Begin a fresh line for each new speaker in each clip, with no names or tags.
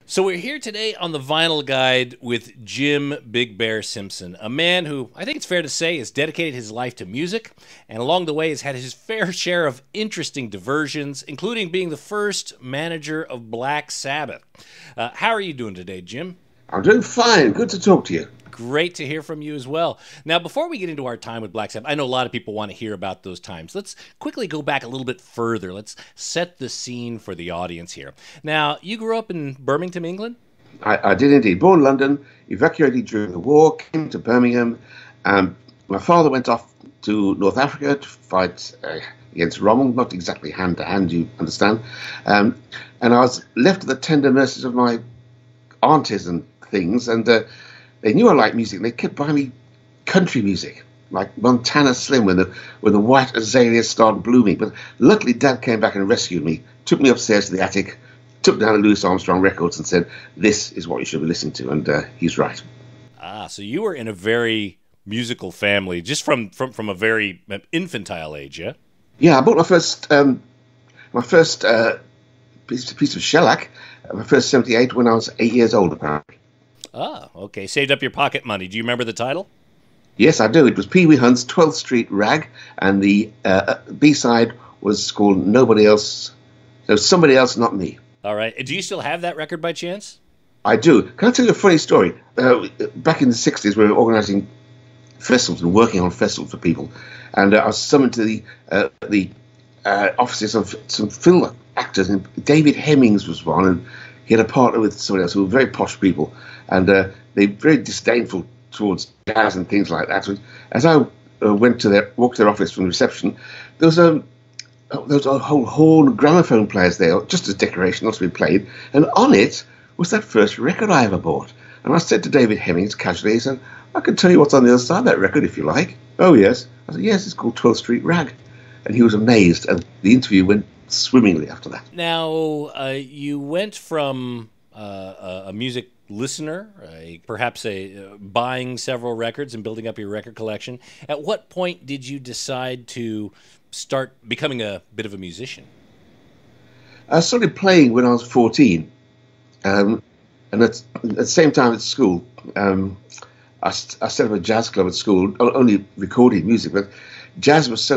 So we're here today on the Vinyl Guide with Jim Big Bear Simpson, a man who I think it's fair to say has dedicated his life to music, and along the way has had his fair share of interesting diversions, including being the first manager of Black Sabbath. How are you doing today, Jim?
I'm doing fine. Good to talk to you.
Great to hear from you as well. Now, before we get into our time with Black Sabbath, I know a lot of people want to hear about those times. Let's quickly go back a little bit further. Let's set the scene for the audience here. Now, you grew up in Birmingham, England?
I did indeed. Born in London, evacuated during the war, came to Birmingham. My father went off to North Africa to fight against Rommel, not exactly hand to hand, you understand. And I was left at the tender mercies of my aunties and things, and they knew I liked music, and they kept buying me country music, like Montana Slim when the white azaleas started blooming. But luckily, Dad came back and rescued me, took me upstairs to the attic, took down the Louie Armstrong records and said, "This is what you should be listening to," and he's right.
Ah, so you were in a very musical family, just from a very infantile age, yeah?
Yeah, I bought my first piece of shellac, my first 78 when I was 8 years old, apparently.
Ah, okay. Saved up your pocket money. Do you remember the title?
Yes, I do. It was Pee Wee Hunt's 12th Street Rag, and the B-side was called Nobody Else. So Somebody Else, Not Me.
All right. Do you still have that record by chance?
I do. Can I tell you a funny story? Back in the 60s, we were organizing festivals and working on festivals for people. And I was summoned to the offices of some film actors. And David Hemmings was one, and he had a partner with somebody else who were very posh people. And they were very disdainful towards jazz and things like that. So as I walked to their office from the reception, there was a whole horn of gramophone players there, just as decoration, not to be played. And on it was that first record I ever bought. And I said to David Hemmings casually, he said, "I can tell you what's on the other side of that record if you like." "Oh, yes." I said, "Yes, it's called 12th Street Rag." And he was amazed. And the interview went swimmingly after that.
Now, you went from a music listener, perhaps buying several records and building up your record collection. At what point did you decide to start becoming a bit of a musician?
I started playing when I was 14. And at the same time at school, I set up a jazz club at school, only recording music, but jazz was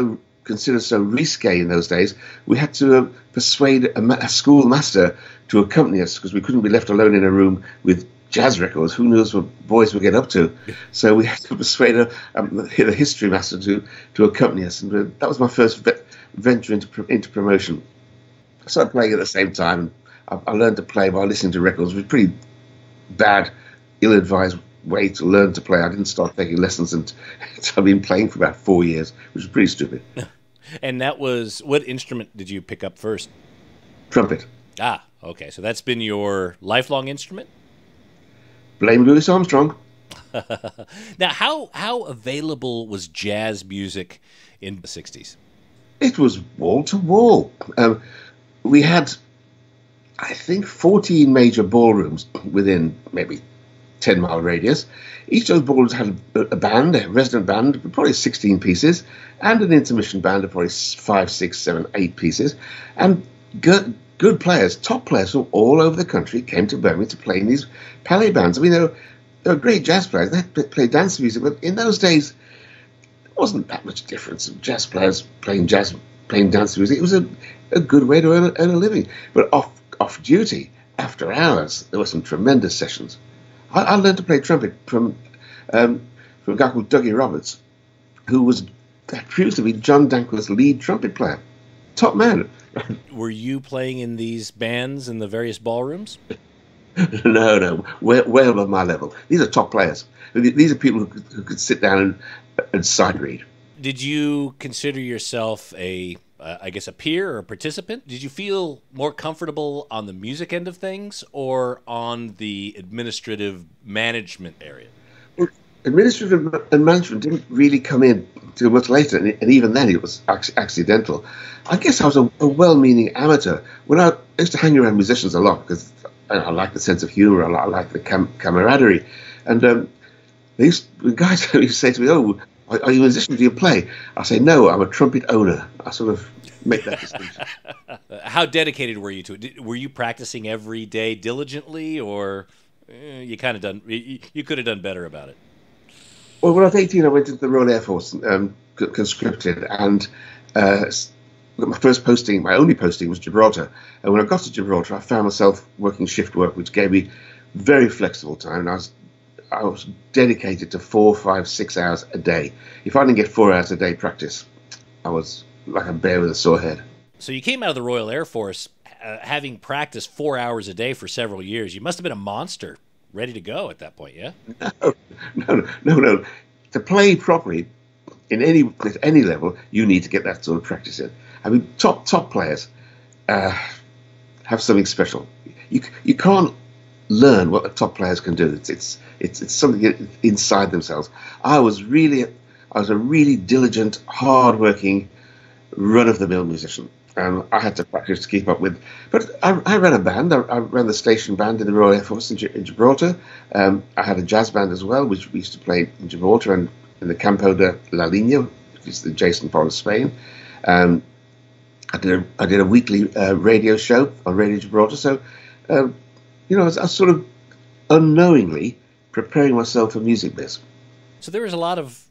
considered so risque in those days, we had to persuade a school master to accompany us because we couldn't be left alone in a room with jazz records. Who knows what boys would get up to? So we had to persuade a history master to accompany us. And that was my first venture into promotion. I started playing at the same time. I learned to play by listening to records. It was a pretty bad, ill-advised way to learn to play. I didn't start taking lessons until I've been playing for about 4 years, which was pretty stupid.
And that was, what instrument did you pick up first?
Trumpet.
Ah, okay. So that's been your lifelong instrument?
Blame Louie Armstrong.
Now, how available was jazz music in the 60s?
It was wall to wall. We had, I think, 14 major ballrooms within maybe 10-mile radius. Each of those ballrooms had a band, a resident band, probably 16 pieces, and an intermission band of probably 5, 6, 7, 8 pieces. And good players, top players from all over the country came to Birmingham to play in these palais bands. I mean, they were great jazz players. They played dance music, but in those days, there wasn't that much difference of jazz players playing dance music. It was a good way to earn a living. But off duty, after hours, there were some tremendous sessions. I learned to play trumpet from a guy called Dougie Roberts, who proved to be John Dankworth's lead trumpet player. Top man.
Were you playing in these bands in the various ballrooms?
No, way above my level. These are top players. These are people who could sit down and sight read.
Did you consider yourself a peer or a participant? Did you feel more comfortable on the music end of things or on the administrative management area?
Well, administrative and management didn't really come in until much later, and even then it was accidental. I guess I was a well-meaning amateur. When I used to hang around musicians a lot because I like the sense of humor, I like the camaraderie, and the guys used to say to me, "Oh, are you a musician? Do you play?" I say, "No, I'm a trumpet owner." I sort of make that distinction.
How dedicated were you to it? Were you practicing every day diligently, or you kind of done? You could have done better about it.
Well, when I was 18, I went into the Royal Air Force, conscripted, and my only posting was Gibraltar. And when I got to Gibraltar, I found myself working shift work, which gave me very flexible time. And I was dedicated to 4, 5, 6 hours a day. If I didn't get 4 hours a day practice, I was like a bear with a sore head.
So you came out of the Royal Air Force having practiced 4 hours a day for several years. You must have been a monster, ready to go at that point, yeah?
No. To play properly at any level, you need to get that sort of practice in. I mean, top players have something special. You can't learn what the top players can do. It's something inside themselves. I was a really diligent, hard-working, run-of-the-mill musician. I had to practice to keep up with. But I ran a band. I ran the station band in the Royal Air Force in Gibraltar. I had a jazz band as well, which we used to play in Gibraltar and in the Campo de la Línea, which is the adjacent part of Spain. I did a weekly radio show on Radio Gibraltar. So, I was sort of unknowingly preparing myself for music biz.
So there was a lot of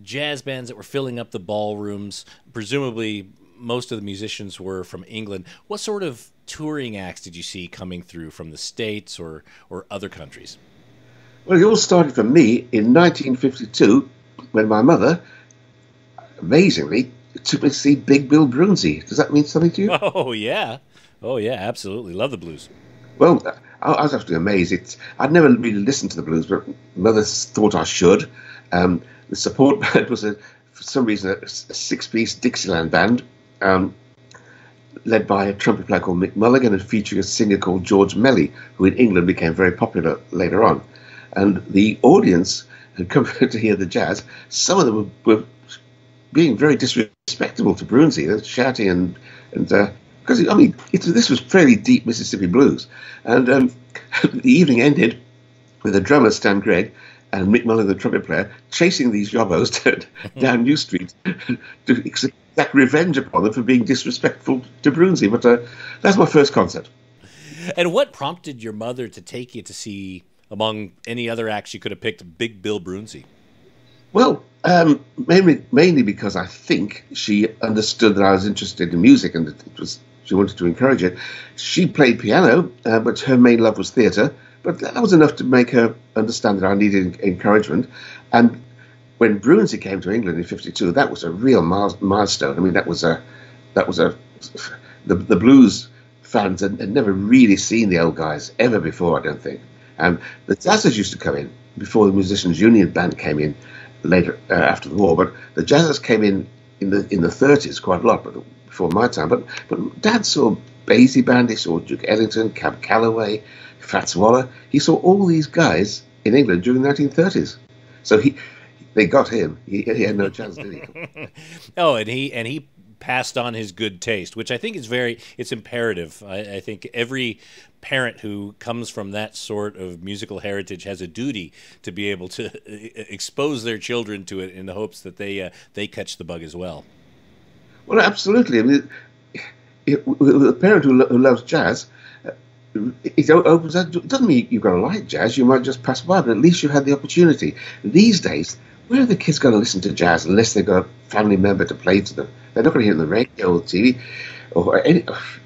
jazz bands that were filling up the ballrooms. Presumably, most of the musicians were from England. What sort of touring acts did you see coming through from the States or other countries?
Well, it all started for me in 1952 when my mother, amazingly, took me to see Big Bill Broonzy. Does that mean something to you?
Oh, yeah. Oh, yeah, absolutely. Love the blues.
Well, I was actually amazed. I'd never really listened to the blues, but Mother thought I should. The support band was, for some reason, a 6-piece Dixieland band, led by a trumpet player called Mick Mulligan and featuring a singer called George Melly, who in England became very popular later on. And the audience had come to hear the jazz. Some of them were being very disrespectful to Broonzy. They were shouting and because, I mean, this was fairly deep Mississippi blues. And the evening ended with the drummer, Stan Gregg, and Mick Mullen, the trumpet player, chasing these yobbos down New Street to exact revenge upon them for being disrespectful to Broonzy. But that's my first concert.
And what prompted your mother to take you to see, among any other acts you could have picked, Big Bill Broonzy?
Well, mainly because I think she understood that I was interested in music and that she wanted to encourage it. She played piano, but her main love was theatre. But that was enough to make her understand that I needed encouragement. And when Broonzy came to England in '52, that was a real milestone. I mean, the blues fans had never really seen the old guys ever before, I don't think. The jazzers used to come in before the Musicians' Union Band came in later after the war. But the jazzers came in the 30s quite a lot, but before my time. But Dad saw Basie Band, he saw Duke Ellington, Cab Calloway, Fats Waller. He saw all these guys in England during the 1930s. So they got him. He had no chance, did he?
Oh, and he passed on his good taste, which I think is it's imperative. I think every parent who comes from that sort of musical heritage has a duty to be able to expose their children to it in the hopes that they catch the bug as well.
Well, absolutely. I mean, a parent who loves jazz, it opens up. It doesn't mean you're going to like jazz. You might just pass by, but at least you had the opportunity. These days, where are the kids going to listen to jazz unless they've got a family member to play to them? They're not going to hear it on the radio or TV or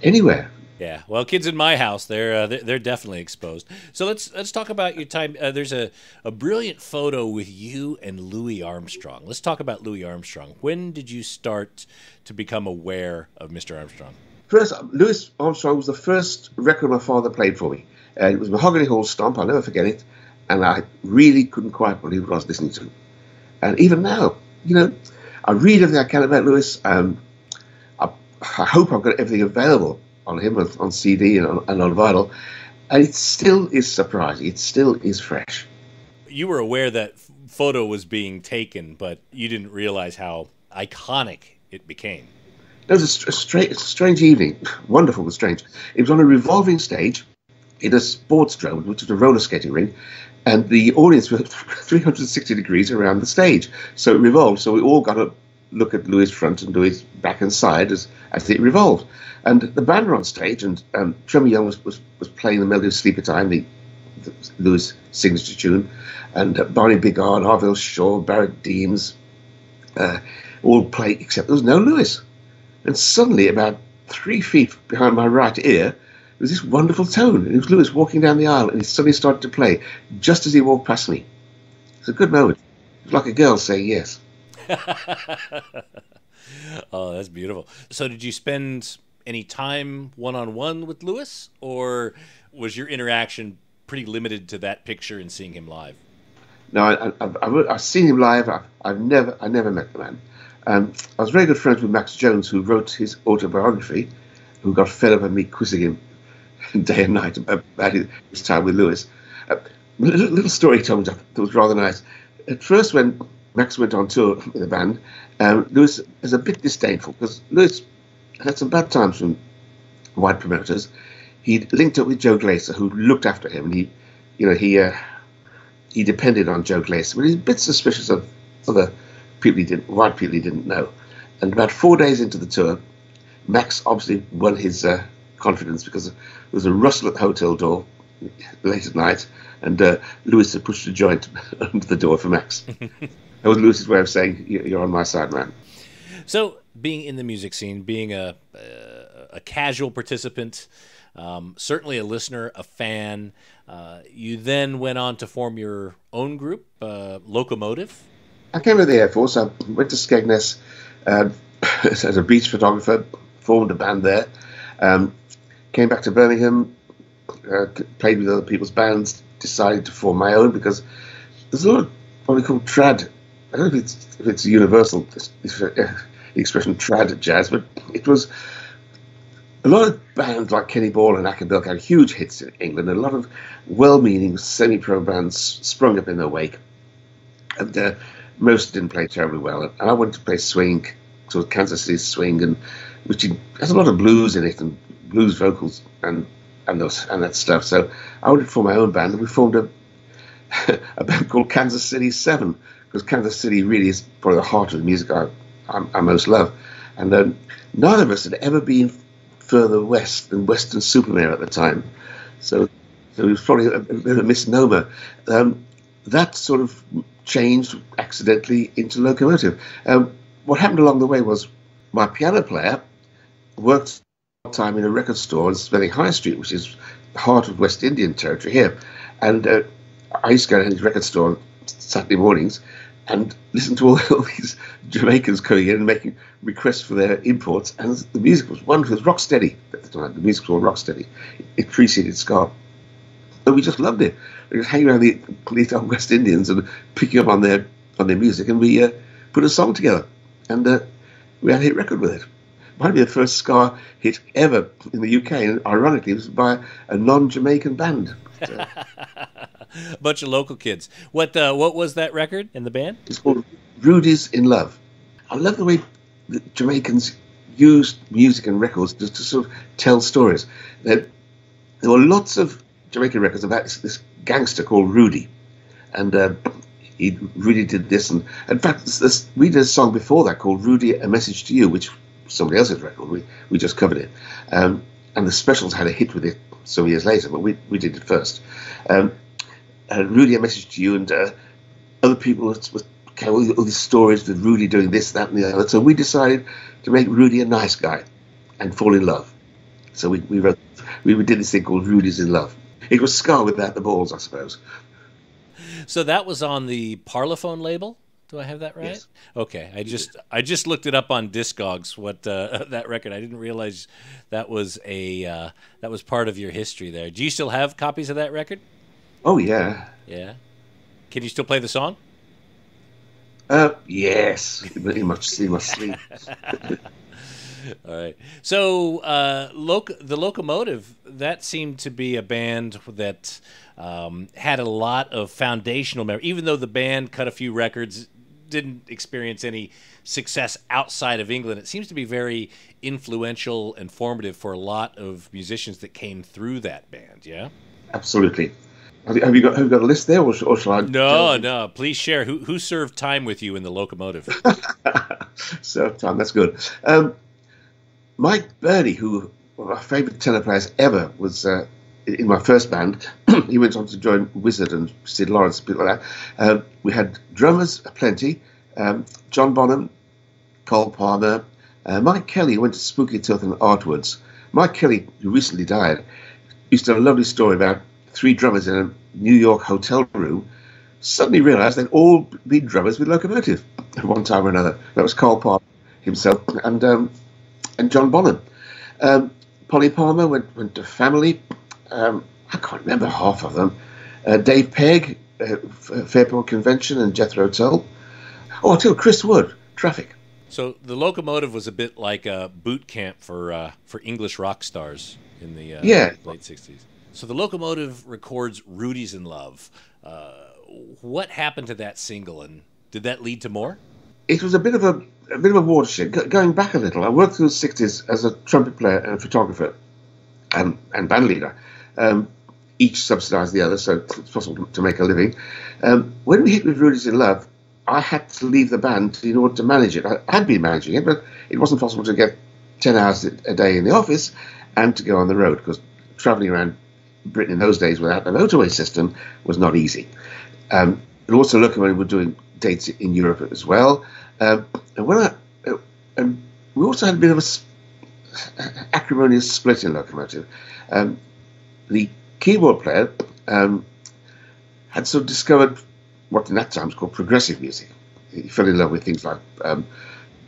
anywhere.
Yeah, well, kids in my house, they're definitely exposed. So let's talk about your time. There's a brilliant photo with you and Louie Armstrong. Let's talk about Louie Armstrong. When did you start to become aware of Mr. Armstrong?
First, Louis Armstrong was the first record my father played for me. It was Mahogany Hall Stomp. I'll never forget it. And I really couldn't quite believe what I was listening to. And even now, I read everything I can about Louis. I hope I've got everything available on him on CD and on vinyl. And it still is surprising. It still is fresh. You
were aware that photo was being taken, but you didn't realize how iconic it became.
It was a strange evening. Wonderful but strange. It was on a revolving stage in a sports drome, which is a roller skating ring, and the audience was 360 degrees around the stage. So it revolved. So we all got look at Louie's front and Louie's back and side as it revolved. And the band were on stage, and Trevor Young was playing the melody of Sleepy Time, the Louie's signature tune, and Barney Bigard, Arville Shaw, Barrett Deems, all playing, except there was no Louis. And suddenly, about 3 feet behind my right ear, there was this wonderful tone. And it was Louis walking down the aisle, and he suddenly started to play just as he walked past me. It was a good moment. It was like a girl saying yes.
Oh, that's beautiful. So did you spend any time one-on-one with Louis, or was your interaction pretty limited to that picture and seeing him live?
No, I've seen him live. I never met the man. I was very good friends with Max Jones, who wrote his autobiography, who got fed up of me quizzing him day and night about his time with Louis. Little story he told me that was rather nice. At first, when Max went on tour with the band, Louis was a bit disdainful because Louis had some bad times from white promoters. He'd linked up with Joe Glaser, who looked after him, and he depended on Joe Glaser, but he's a bit suspicious of other white people he didn't know. And about 4 days into the tour, Max obviously won his confidence because there was a rustle at the hotel door late at night, and Louis had pushed a joint under the door for Max. That was Louis's way of saying, "You're on my side, man."
So, being in the music scene, being a casual participant, certainly a listener, a fan, you then went on to form your own group, Locomotive.
I came out of the Air Force. I went to Skegness as a beach photographer, formed a band there, came back to Birmingham, played with other people's bands, decided to form my own because there's a lot of what we call trad. I don't know if it's universal, the expression trad jazz, but it was a lot of bands like Kenny Ball and Acapulco had huge hits in England, and a lot of well-meaning semi-pro bands sprung up in their wake. And most didn't play terribly well. And I wanted to play swing, sort of Kansas City swing, and which has a lot of blues in it and blues vocals and that stuff. So I wanted to form my own band, and we formed a band called Kansas City 7, because Kansas City really is probably the heart of the music I most love. And neither of us had ever been further west than Western Supermare at the time. So it was probably a bit of a misnomer. That sort of changed accidentally into Locomotive. What happened along the way was my piano player worked time in a record store on Smelling High Street, which is the heart of West Indian territory here. And I used to go to his record store on Saturday mornings and listen to all these Jamaicans coming in and making requests for their imports. And the music was wonderful. It was rock steady at the time. The music was all rock steady. It preceded ska. And we just loved it. We just hanging around these old West Indians and picking up on their music, and we put a song together. And we had a hit record with it. Might be the first ska hit ever in the UK, and ironically, it was by a non-Jamaican band.
A bunch of local kids. What was that record in the band?
It's called Rudy's in Love. I love the way the Jamaicans used music and records to sort of tell stories. There were lots of Jamaican records about this gangster called Rudy, and he really did this. And in fact, we did a song before that called Rudy, A Message to You, which was somebody else's record. We just covered it. And the Specials had a hit with it some years later, but we did it first. Rudy, A Message to You, and other people all these stories with Rudy doing this, that, and the other. So we decided to make Rudy a nice guy and fall in love. So we did this thing called Rudy's in Love. It was ska without the balls, I suppose.
So that was on the Parlophone label. Do I have that right?
Yes.
Okay, I just looked it up on Discogs. What that record? I didn't realize that was part of your history there. Do you still have copies of that record?
Oh yeah.
Yeah. Can you still play the song?
Yes. He must sleep.
All right. So the Locomotive, that seemed to be a band that had a lot of foundational memory. Even though the band cut a few records, didn't experience any success outside of England, it seems to be very influential and formative for a lot of musicians that came through that band, yeah?
Absolutely. Have you got a list there, or shall I?
No. Please share. Who served time with you in the Locomotive?
So, Tom, that's good. Mike Burney, who one of my favourite tenor players ever, was in my first band. He went on to join Wizard and Sid Lawrence, people like that. We had drummers aplenty. John Bonham, Cole Palmer, Mike Kelly went to Spooky Tilton afterwards. Mike Kelly, who recently died, used to have a lovely story about 3 drummers in a New York hotel room suddenly realised they'd all been drummers with Locomotive at one time or another. That was Cole Palmer himself and John Bonham. Polly Palmer went to Family. I can't remember half of them. Dave Pegg, Fairport Convention and Jethro Tull. Oh, until Chris Wood, Traffic.
So the Locomotive was a bit like a boot camp for English rock stars in the late 60s. So the Locomotive records Rudy's in Love. What happened to that single, and did that lead to more?
It was a bit of a watershed. Going back a little, I worked through the 60s as a trumpet player and photographer and band leader. Each subsidised the other, so it's possible to make a living. When we hit with Rudy's in Love, I had to leave the band in order to manage it. I had been managing it, but it wasn't possible to get 10 hours a day in the office and to go on the road, because travelling around Britain in those days without a motorway system was not easy. And also Locomotive were doing dates in Europe as well. And we also had a bit of a acrimonious split in Locomotive. The keyboard player had sort of discovered what in that time was called progressive music. He fell in love with things like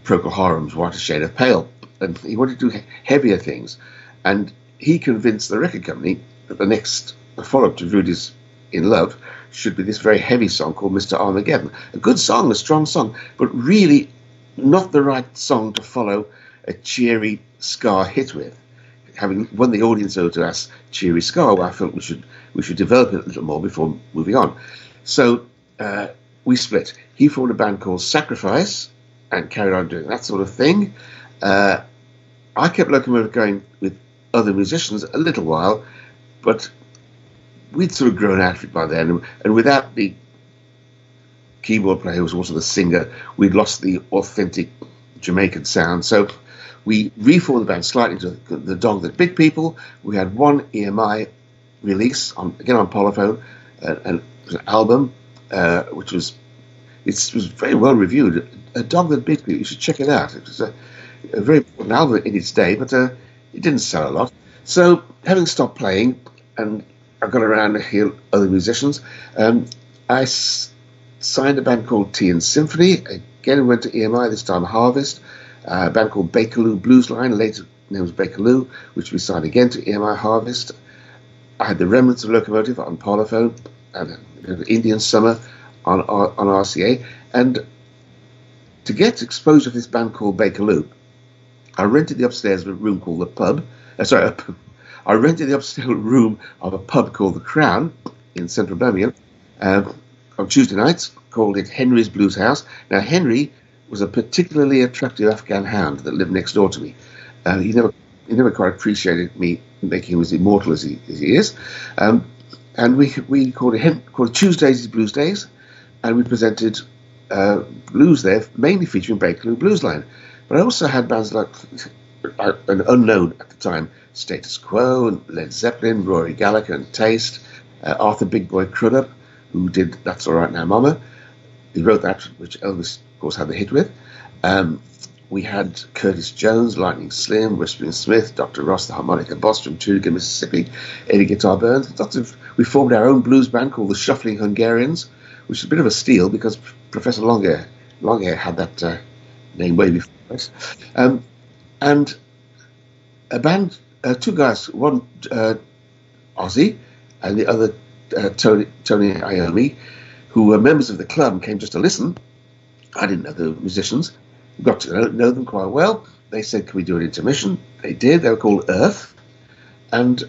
Procol Harum's Whiter Shade of Pale, and he wanted to do heavier things. And he convinced the record company that the follow-up to Rudy's in Love should be this very heavy song called Mr. Armageddon. A good song, a strong song, but really not the right song to follow a cheery ska hit with. Having won the audience over to us cheery ska, I felt we should develop it a little more before moving on. So we split. He formed a band called Sacrifice and carried on doing that sort of thing. I kept Locomotive going with other musicians a little while, but we'd sort of grown out of it by then, and without the keyboard player who was also the singer, we'd lost the authentic Jamaican sound. So we reformed the band slightly to the Dog That Bit People. We had one EMI release, on Polyphone, and it was an album, which was very well reviewed. A Dog That Bit People, you should check it out. It was a very important album in its day, but it didn't sell a lot. So having stopped playing, and I got around to hear other musicians, I signed a band called Tea and Symphony. Again, went to EMI, this time Harvest. A band called Bakerloo Blues Line, later name was Bakerloo, which we signed again to EMI Harvest. I had the remnants of Locomotive on Polyphone, and Indian Summer on RCA. And to get exposure to this band called Bakerloo, I rented the upstairs of a room called the Pub. I rented the upstairs room of a pub called the Crown in central Birmingham on Tuesday nights, called it Henry's Blues House. Now, Henry was a particularly attractive Afghan hound that lived next door to me. He never quite appreciated me making him as immortal as he is. And we called it Tuesdays is Blues Days, and we presented blues there, mainly featuring Bakerloo Blues Line. But I also had bands like an unknown at the time, Status Quo, and Led Zeppelin, Rory Gallagher and Taste, Arthur Big Boy Crudup, who did That's All Right Now Mama. He wrote that, which Elvis, of course, had the hit with. We had Curtis Jones, Lightning Slim, Whispering Smith, Dr. Ross, the harmonica boss from Tunica, Mississippi, Eddie Guitar Burns. We formed our own blues band called the Shuffling Hungarians, which is a bit of a steal because Professor Longhair had that name way before us. And a band, 2 guys, one Ozzy and the other Tony Iommi, who were members of the club and came just to listen. I didn't know the musicians. Got to know them quite well. They said, can we do an intermission? They did. They were called Earth. And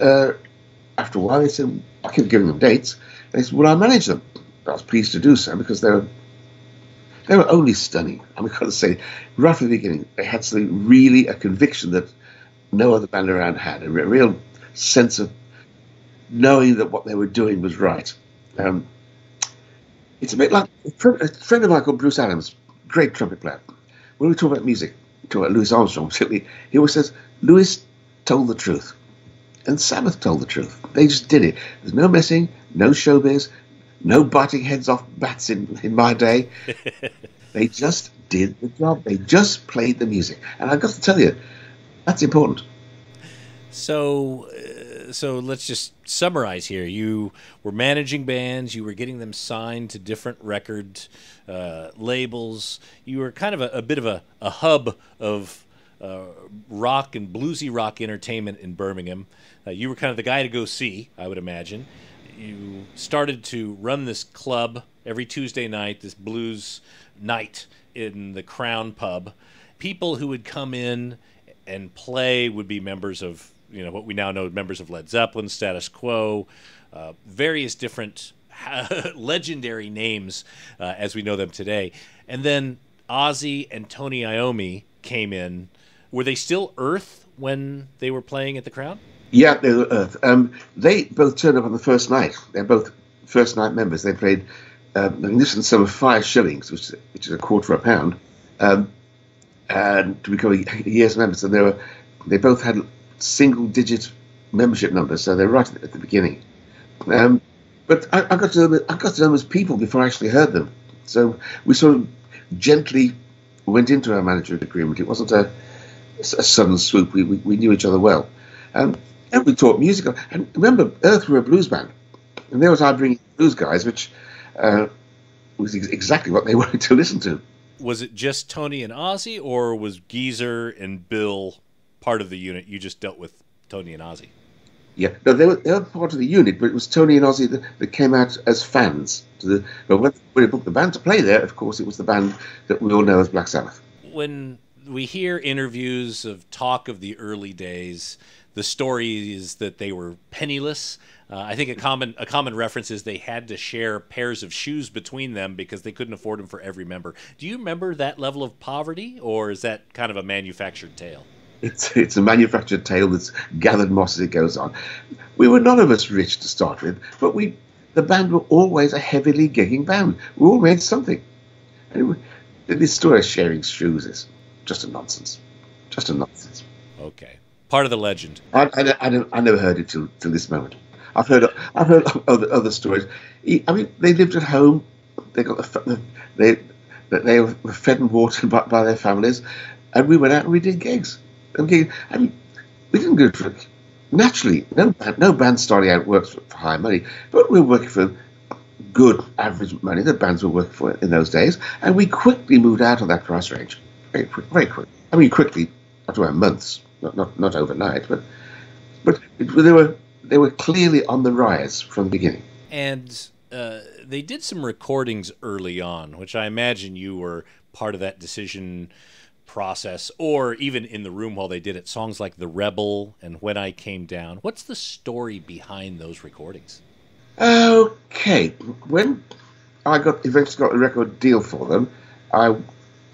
after a while, they said, I kept giving them dates. They said, will I manage them? I was pleased to do so because they were only stunning. I'm going to say, right from the beginning, they had something really, a conviction that no other band around had, a real sense of knowing that what they were doing was right. It's a bit like a friend of mine called Bruce Adams, great trumpet player. when we talk about music, talk about Louis Armstrong particularly, he always says, Louis told the truth. And Sabbath told the truth. They just did it. There's no messing, no showbiz, no biting heads off bats in my day. They just did the job. They just played the music. And I've got to tell you, that's important.
So let's just summarize here. You were managing bands. You were getting them signed to different record labels. You were kind of a bit of a hub of rock and bluesy rock entertainment in Birmingham. You were kind of the guy to go see, I would imagine. You started to run this club every Tuesday night, this blues night in the Crown Pub. People who would come in and play would be members of, what we now know, members of Led Zeppelin, Status Quo, various different legendary names as we know them today. And then Ozzy and Tony Iommi came in. Were they still Earth when they were playing at the Crown?
Yeah, they were Earth. They both turned up on the first night. They're both first night members. They played a magnificent sum of 5 shillings, which is a quarter of a pound, and to become a year's members. And they both had single-digit membership numbers, so they're right at the beginning. But I got to know them as people before I actually heard them. So we sort of gently went into our management agreement. It wasn't a sudden swoop. We knew each other well. And we taught music. And remember, Earth were a blues band. And there was our bringing blues guys, which was exactly what they wanted to listen to.
Was it just Tony and Ozzy, or was Geezer and Bill part of the unit? You just dealt with Tony and Ozzy.
Yeah, no, they were part of the unit, but it was Tony and Ozzy that came out as fans. But when they booked the band to play there, of course, it was the band that we all know as Black Sabbath.
When we hear interviews of talk of the early days, the story is that they were penniless. I think a common reference is they had to share pairs of shoes between them because they couldn't afford them for every member. Do you remember that level of poverty, or is that kind of a manufactured tale?
It's a manufactured tale that's gathered moss as it goes on. We were none of us rich to start with, but the band were always a heavily gigging band. We all made something. And this story of sharing shoes is just a nonsense. Just a nonsense.
Okay. Part of the legend.
I never heard it till this moment. I've heard other stories. I mean, they lived at home. They were fed and watered by their families, and we went out and we did gigs. I mean, we didn't go for it. Naturally, no band starting out works for high money, but we were working for good average money that bands were working for in those days, and we quickly moved out of that price range. Very quick. I mean, quickly, after months, not overnight, but they were clearly on the rise from the beginning.
And they did some recordings early on, which I imagine you were part of that decision process, or even in the room while they did it. Songs like The Rebel and When I Came Down. What's the story behind those recordings?
Okay, when I eventually got a record deal for them, I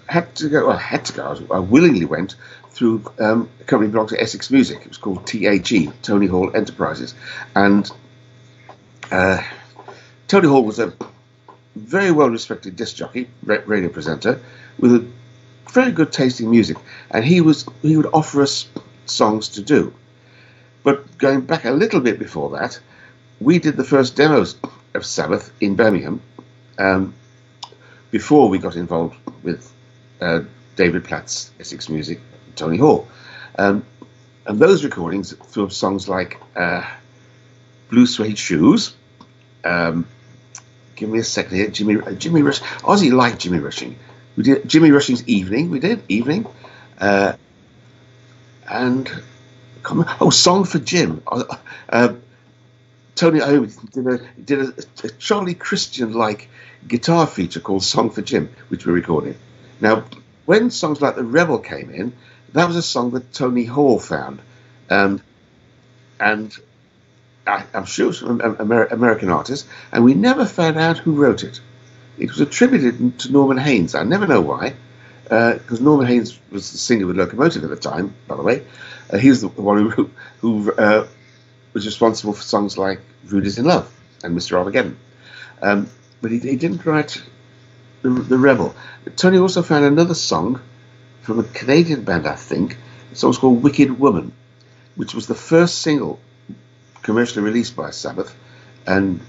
had to go. I willingly went through a company belonged to Essex Music. It was called THE, Tony Hall Enterprises, and Tony Hall was a very well-respected disc jockey, radio presenter, with a very good taste in music, and he would offer us songs to do. But going back a little bit before that, we did the first demos of Sabbath in Birmingham before we got involved with David Platt's Essex Music, Tony Hall. And those recordings threw up songs like Blue Suede Shoes, give me a second here, Jimmy Rush. Ozzy liked Jimmy Rushing. We did Jimmy Rushing's Evening. And Song for Jim. Tony Iommi did a Charlie Christian-like guitar feature called Song for Jim, which we recorded. Now, when songs like The Rebel came in, that was a song that Tony Hall found, and I'm sure it was from an American artist, and we never found out who wrote it. It was attributed to Norman Haynes. I never know why, because Norman Haynes was the singer with Locomotive at the time, by the way. He was the one who was responsible for songs like Rude Is in Love and Mr. Armageddon. But he didn't write the Rebel. Tony also found another song from a Canadian band, I think. The song's called Wicked Woman, which was the first single commercially released by Sabbath, and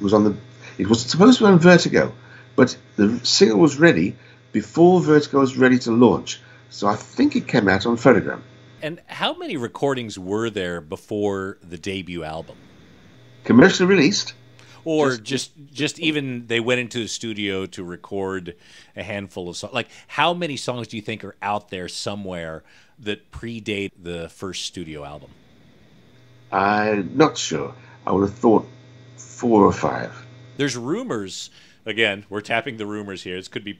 it was supposed to be on Vertigo, but the single was ready before Vertigo was ready to launch. So I think it came out on Photogram.
And how many recordings were there before the debut album?
Commercially released?
Or just even they went into the studio to record a handful of songs. Like, how many songs do you think are out there somewhere that predate the first studio album?
I'm not sure. I would have thought 4 or 5.
There's rumors. Again, we're tapping the rumors here. This could be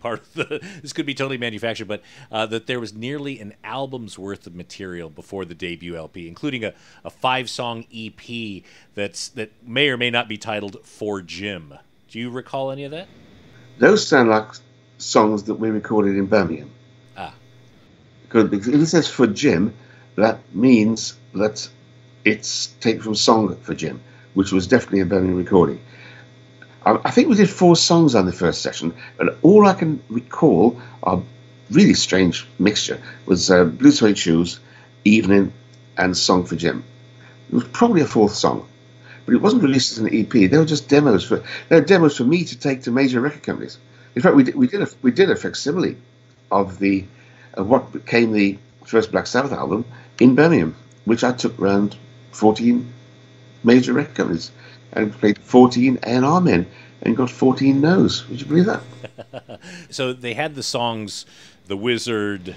this could be totally manufactured, but that there was nearly an album's worth of material before the debut LP, including a 5-song EP that may or may not be titled For Jim. Do you recall any of that?
Those sound like songs that we recorded in Birmingham.
Ah.
Because if it says For Jim, that means that it's taken from Song for Jim, which was definitely a Birmingham recording. I think we did 4 songs on the first session, and all I can recall, a really strange mixture, was Blue Suede Shoes, Evening, and Song for Jim. It was probably a 4th song, but it wasn't released as an EP. They were just demos for me to take to major record companies. In fact, we did a facsimile of what became the first Black Sabbath album in Birmingham, which I took around 14 major record companies. And played 14 A&R men and got 14 no's. Would you believe that?
So they had the songs, The Wizard,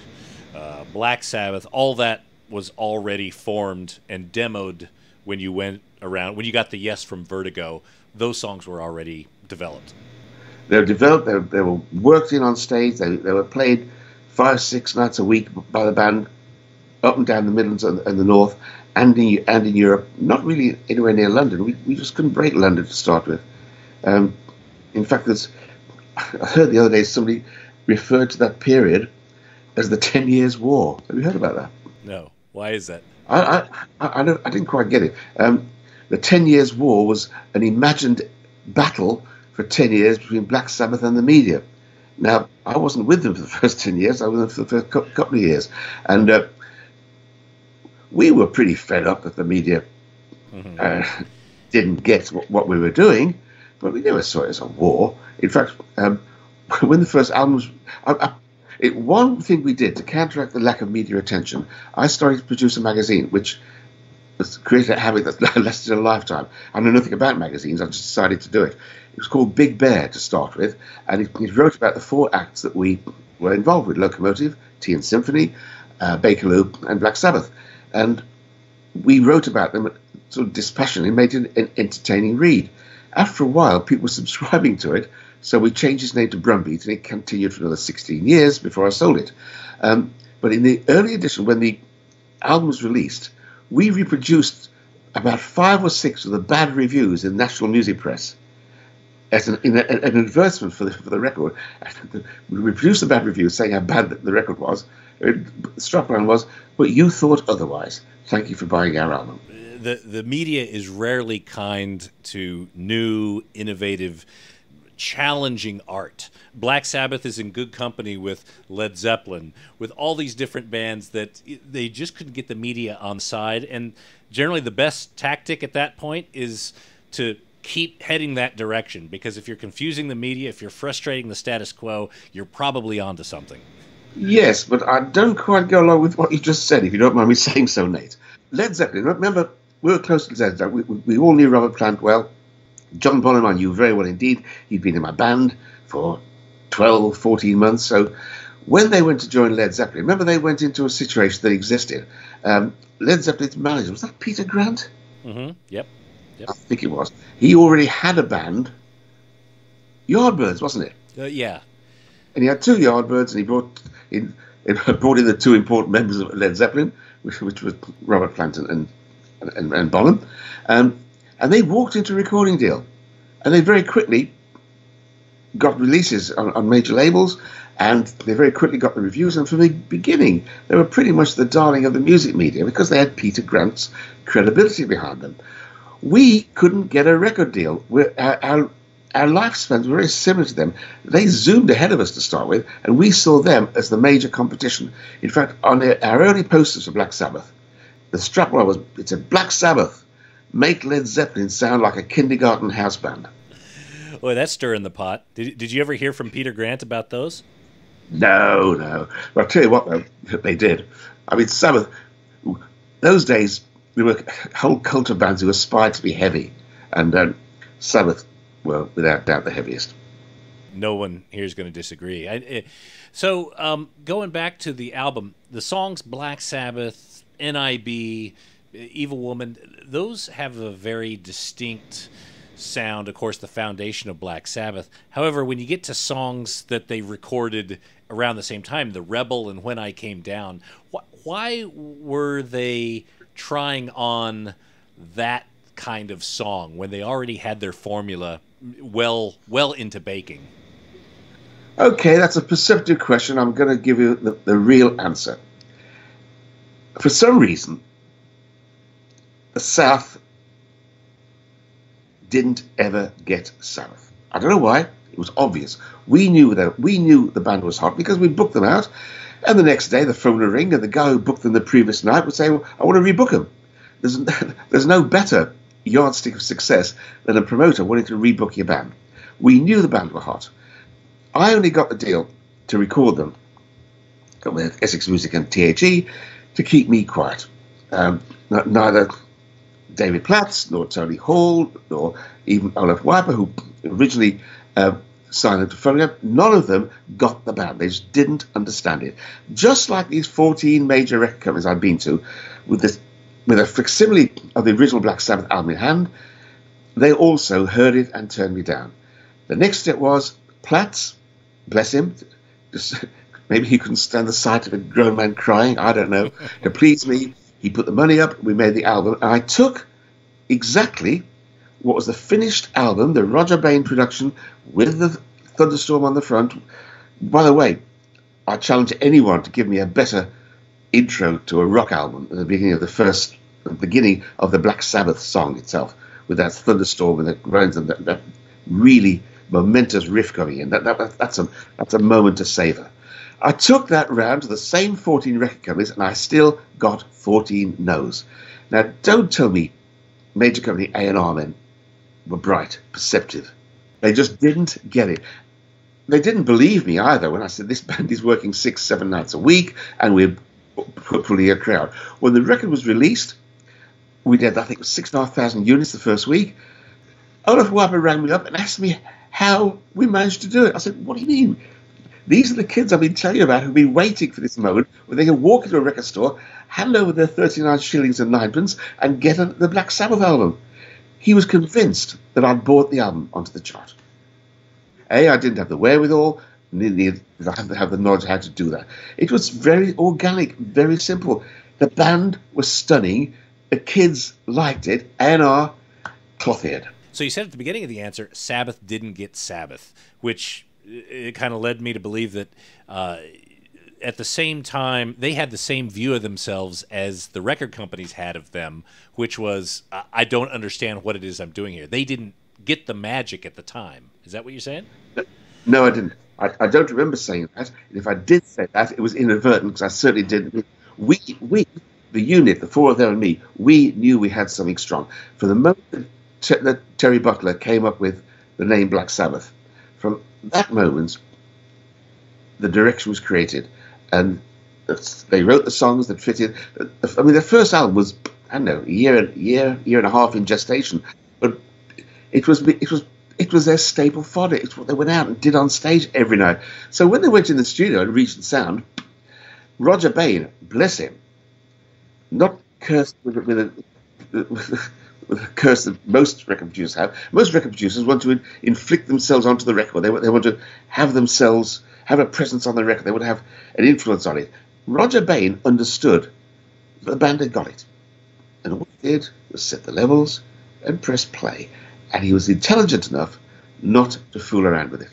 Black Sabbath, all that was already formed and demoed when you went around, when you got the yes from Vertigo. Those songs were already developed.
They were developed, they were worked in on stage, they were played 5-6 nights a week by the band up and down the Midlands and the North. And in Europe, not really anywhere near London. We just couldn't break London to start with. In fact, I heard the other day somebody referred to that period as the 10 Years' War. Have you heard about that?
No. Why is that?
I didn't quite get it. The 10 Years' War was an imagined battle for 10 years between Black Sabbath and the media. Now, I wasn't with them for the first 10 years. I was with them for the first couple of years. And we were pretty fed up that the media didn't get what we were doing, but we never saw it as a war. In fact, when the first album was... one thing we did to counteract the lack of media attention, I started to produce a magazine, which was created a habit that lasted a lifetime. I know nothing about magazines, I just decided to do it. It was called Big Bear to start with, and it wrote about the 4 acts that we were involved with: Locomotive, Tea and Symphony, Bakerloo, and Black Sabbath. And we wrote about them sort of dispassionately, made it an entertaining read. After a while, people were subscribing to it, so we changed its name to Brumbeat, and it continued for another 16 years before I sold it. But in the early edition, when the album was released, we reproduced about 5 or 6 of the bad reviews in the National Music Press as an advertisement for the record. We reproduced the bad reviews saying how bad the record was. The strapline was, but you thought otherwise. Thank you for buying our album.
The media is rarely kind to new, innovative, challenging art. Black Sabbath is in good company with Led Zeppelin, with all these different bands that they just couldn't get the media on side. And generally the best tactic at that point is to keep heading that direction, because if you're confusing the media, if you're frustrating the status quo, you're probably onto something.
Yes, but I don't quite go along with what you just said, if you don't mind me saying so, Nate. Led Zeppelin, remember, we were close to Led Zeppelin. We all knew Robert Plant well. John Bonham I knew very well indeed. He'd been in my band for 12, 14 months. So when they went to join Led Zeppelin, remember they went into a situation that existed. Led Zeppelin's manager, was that Peter Grant?
Mm-hmm. Yep.
I think it was. He already had a band, Yardbirds, wasn't it?
Yeah.
And he had 2 Yardbirds, and he brought in the 2 important members of Led Zeppelin, which was Robert Plant and Bonham. And they walked into a recording deal. And they very quickly got releases on major labels, and they very quickly got the reviews. And from the beginning, they were pretty much the darling of the music media because they had Peter Grant's credibility behind them. We couldn't get a record deal. Our our lifespans were very similar to them. They zoomed ahead of us to start with, and we saw them as the major competition. In fact, on our early posters for Black Sabbath, the strapline was, it said, Black Sabbath, make Led Zeppelin sound like a kindergarten house band.
Boy, that's stirring the pot. Did you ever hear from Peter Grant about those?
No. But I'll tell you what, though, they did. I mean, Sabbath, those days, there were a whole cult of bands who aspired to be heavy. And Sabbath were, without doubt, the heaviest.
No one here is going to disagree. So going back to the album, the songs Black Sabbath, NIB, Evil Woman, those have a very distinct sound, of course, the foundation of Black Sabbath. However, when you get to songs that they recorded around the same time, The Rebel and When I Came Down, why were they trying on that kind of song when they already had their formula well into baking?
Okay, that's a perceptive question. I'm going to give you the real answer. For some reason, the South didn't ever get Sabbath. I don't know why. It was obvious. We knew the band was hot because we booked them out, and the next day the phone would ring, and the guy who booked them the previous night would say, well, I want to rebook them. There's no better yardstick of success than a promoter wanting to rebook your band. We knew the band were hot. I only got the deal to record them with Essex Music and THE to keep me quiet. Neither David Platts, nor Tony Hall, nor even Olaf Weiper, who originally signed them to followup, none of them got the band. They just didn't understand it. Just like these 14 major record companies I've been to, with a facsimile of the original Black Sabbath album in hand, they also heard it and turned me down. The next step was Platts, bless him, just maybe he couldn't stand the sight of a grown man crying, I don't know, to please me. He put the money up, we made the album, and I took exactly what was the finished album, the Roger Bain production, with the thunderstorm on the front. By the way, I challenge anyone to give me a better intro to a rock album at the beginning of the Black Sabbath song itself, with that thunderstorm and the groans and that really momentous riff coming in. That's a moment to savor. I took that round to the same 14 record companies, and I still got 14 no's. Now, don't tell me major company A&R men were bright, perceptive. They just didn't get it. They didn't believe me either when I said this band is working 6-7 nights a week and we're pulling a crowd. When the record was released, we did, I think, 6,500 units the first week. Olaf Weiper rang me up and asked me how we managed to do it. I said, what do you mean? These are the kids I've been telling you about who've been waiting for this moment where they can walk into a record store, hand over their 39 shillings and 9pence, and get the Black Sabbath album. He was convinced that I'd brought the album onto the chart. I didn't have the wherewithal, neither did I have the knowledge how to do that. It was very organic, very simple. The band was stunning. The kids liked it. A&R, cloth-eared.
So you said at the beginning of the answer, Sabbath didn't get Sabbath, which it kind of led me to believe that at the same time, they had the same view of themselves as the record companies had of them, which was, I don't understand what it is I'm doing here. They didn't get the magic at the time. Is that what you're saying?
No, I didn't. I don't remember saying that. And if I did say that, it was inadvertent, because I certainly didn't. We, the unit, the four of them and me, we knew we had something strong. For the moment that Terry Butler came up with the name Black Sabbath, from that moment, the direction was created, and they wrote the songs that fitted. I mean, their first album was, I don't know, a year and a half in gestation, but it was their staple fodder. It's what they went out and did on stage every night. So when they went in the studio and Regent Sound, Roger Bain, bless him, not cursed with a curse that most record producers have. Most record producers want to inflict themselves onto the record. They want to have a presence on the record. They want to have an influence on it. Roger Bain understood that the band had got it. And all he did was set the levels and press play. And he was intelligent enough not to fool around with it.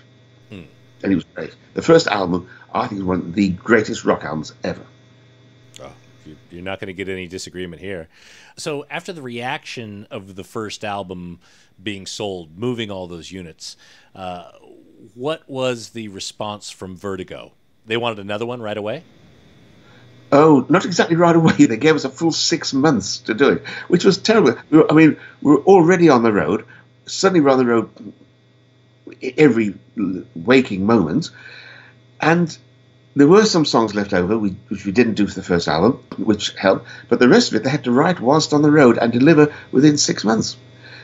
And he was great. The first album, I think, is one of the greatest rock albums ever.
Oh, You're not going to get any disagreement here. So after the reaction of the first album being sold, moving all those units, what was the response from Vertigo? They wanted another one right away?
Oh, not exactly right away. They gave us a full 6 months to do it, which was terrible. We were already on the road. Suddenly we're on the road every waking moment. And there were some songs left over, which we didn't do for the first album, which helped. But the rest of it, they had to write whilst on the road and deliver within 6 months.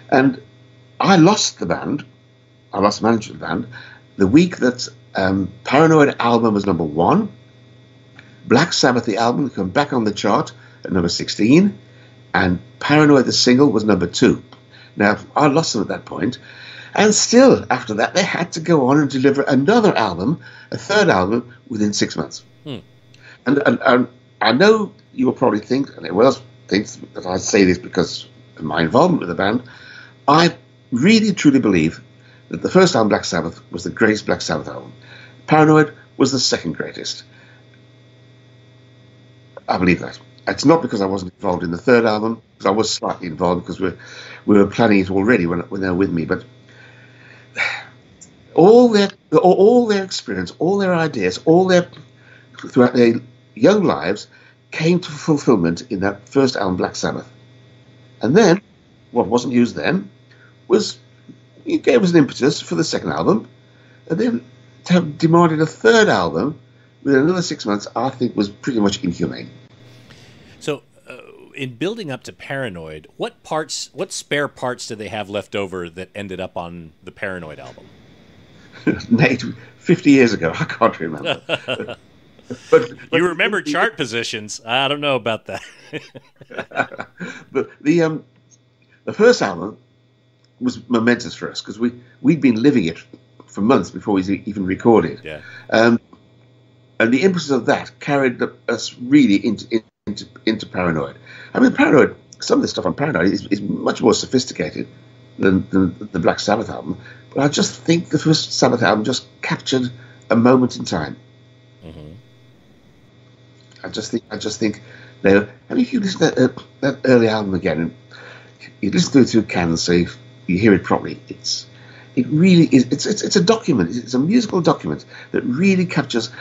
And I lost the band. I lost the management of the band the week that Paranoid album was number 1. Black Sabbath, the album, came back on the chart at number 16, and Paranoid, the single, was number 2. Now, I lost them at that point, and still, after that, they had to go on and deliver another album, a third album, within 6 months. And I know you will probably think, and everyone else thinks that I say this because of my involvement with the band, I really, truly believe that the first album, Black Sabbath, was the greatest Black Sabbath album. Paranoid was the second greatest. I believe that. It's not because I wasn't involved in the third album, because I was slightly involved because we were planning it already when they were with me. But all their experience, all their ideas, throughout their young lives came to fulfillment in that first album, Black Sabbath. And then, what wasn't used then was, it gave us an impetus for the second album, and then to have demanded a third album within another 6 months, I think was pretty much inhumane.
So, in building up to Paranoid, what spare parts did they have left over that ended up on the Paranoid album?
Nate, 50 years ago, I can't remember. but
you remember chart positions. I don't know about that.
But the first album was momentous for us because we'd been living it for months before we even recorded.
Yeah.
And the impetus of that carried us really into Paranoid. I mean, Paranoid, some of the stuff on Paranoid is much more sophisticated than the Black Sabbath album. But I just think the first Sabbath album just captured a moment in time.
Mm-hmm.
I just think they. I mean, if you listen to that early album again, you listen to it through canon, so you hear it properly. It really is. It's a document. It's a musical document that really captures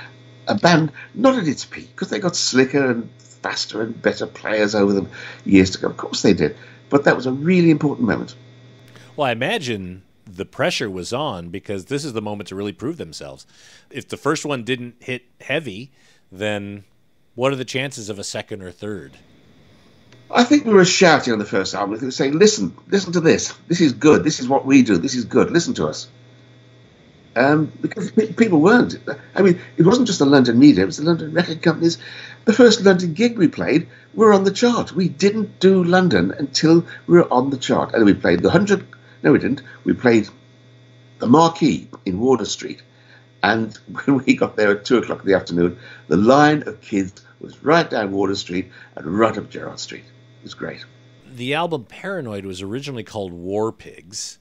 a band not at its peak, because they got slicker and faster and better players over them years to go. Of course they did, but that was a really important moment.
Well, I imagine the pressure was on because this is the moment to really prove themselves. If the first one didn't hit heavy, then what are the chances of a second or third?
I think we were shouting on the first album. We were saying, listen to this. This is good. This is what we do. This is good. Listen to us. Because people weren't. I mean, it wasn't just the London media, it was the London record companies. The first London gig we played, we were on the chart. We didn't do London until we were on the chart. And we played the 100. No, we didn't. We played the Marquee in Wardour Street. And when we got there at 2 o'clock in the afternoon, the line of kids was right down Wardour Street and right up Gerrard Street. It was great.
The album Paranoid was originally called War Pigs,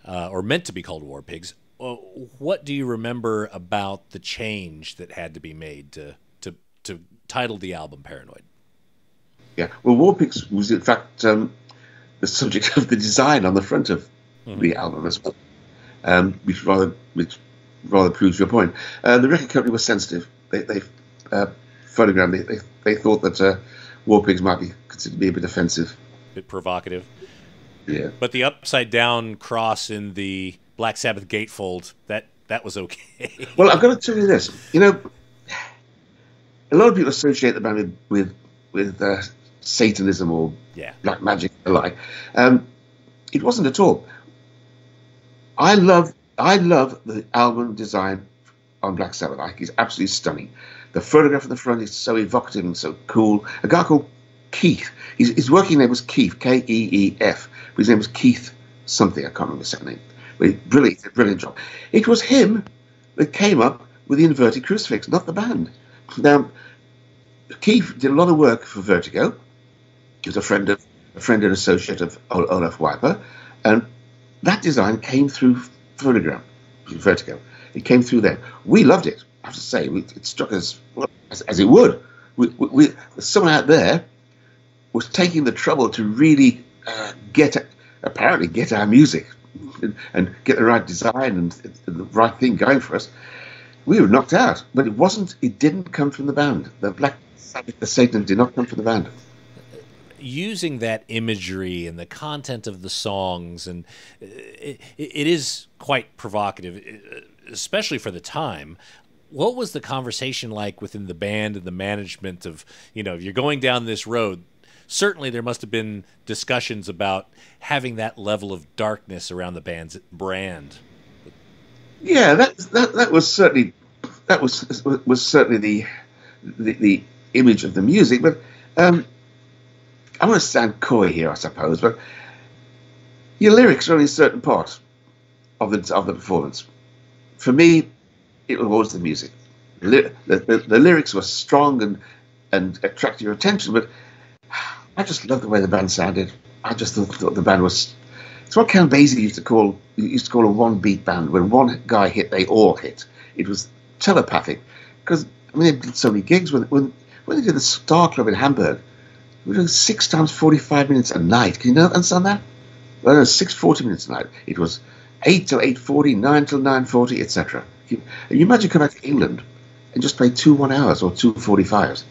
or meant to be called War Pigs. What do you remember about the change that had to be made to title the album Paranoid?
Yeah, well, War Pigs was in fact the subject of the design on the front of the album as well, which rather proves your point. The record company was sensitive. They photogrammed it. They thought that War Pigs might be considered to be a bit offensive,
a bit provocative.
Yeah,
but the upside down cross in the Black Sabbath gatefold, that was okay.
Well, I've got to tell you this. You know, a lot of people associate the band with Satanism or black magic and the like. It wasn't at all. I love the album design on Black Sabbath. I think it's absolutely stunning. The photograph at the front is so evocative and so cool. A guy called Keith. His working name was Keith, Keef, but his name was Keith something. I can't remember his second name. Brilliant job. It was him that came up with the inverted crucifix, not the band. Now, Keith did a lot of work for Vertigo. He was a friend and associate of Olaf Weiper, and that design came through Vertigo. It came through there. We loved it. I have to say, it struck us as it would someone out there was taking the trouble to really apparently get our music and get the right design and the right thing going for us. We were knocked out, but it didn't come from the band. The Black Sabbath, the Satan did not come from the band.
Using that imagery and the content of the songs, and it is quite provocative, especially for the time. What was the conversation like within the band and the management of, if you're going down this road, certainly there must have been discussions about having that level of darkness around the band's brand.
Yeah, that was certainly the image of the music, but I want to sound coy here, I suppose, but your lyrics are only a certain part of the performance. For me, it was always the music. The lyrics were strong and attracted your attention, but I just loved the way the band sounded. I just thought the band was. It's what Count Basie used to call a one-beat band. When one guy hit, they all hit. It was telepathic, because they did so many gigs. When they did the Star Club in Hamburg, we were doing 6 times 45 minutes a night. Can you understand that? Well, no, 6 40 minutes a night. It was 8 till 8:40, 9 till 9:40, etc. You imagine coming back to England and just play 2 1 hours or 2 45s.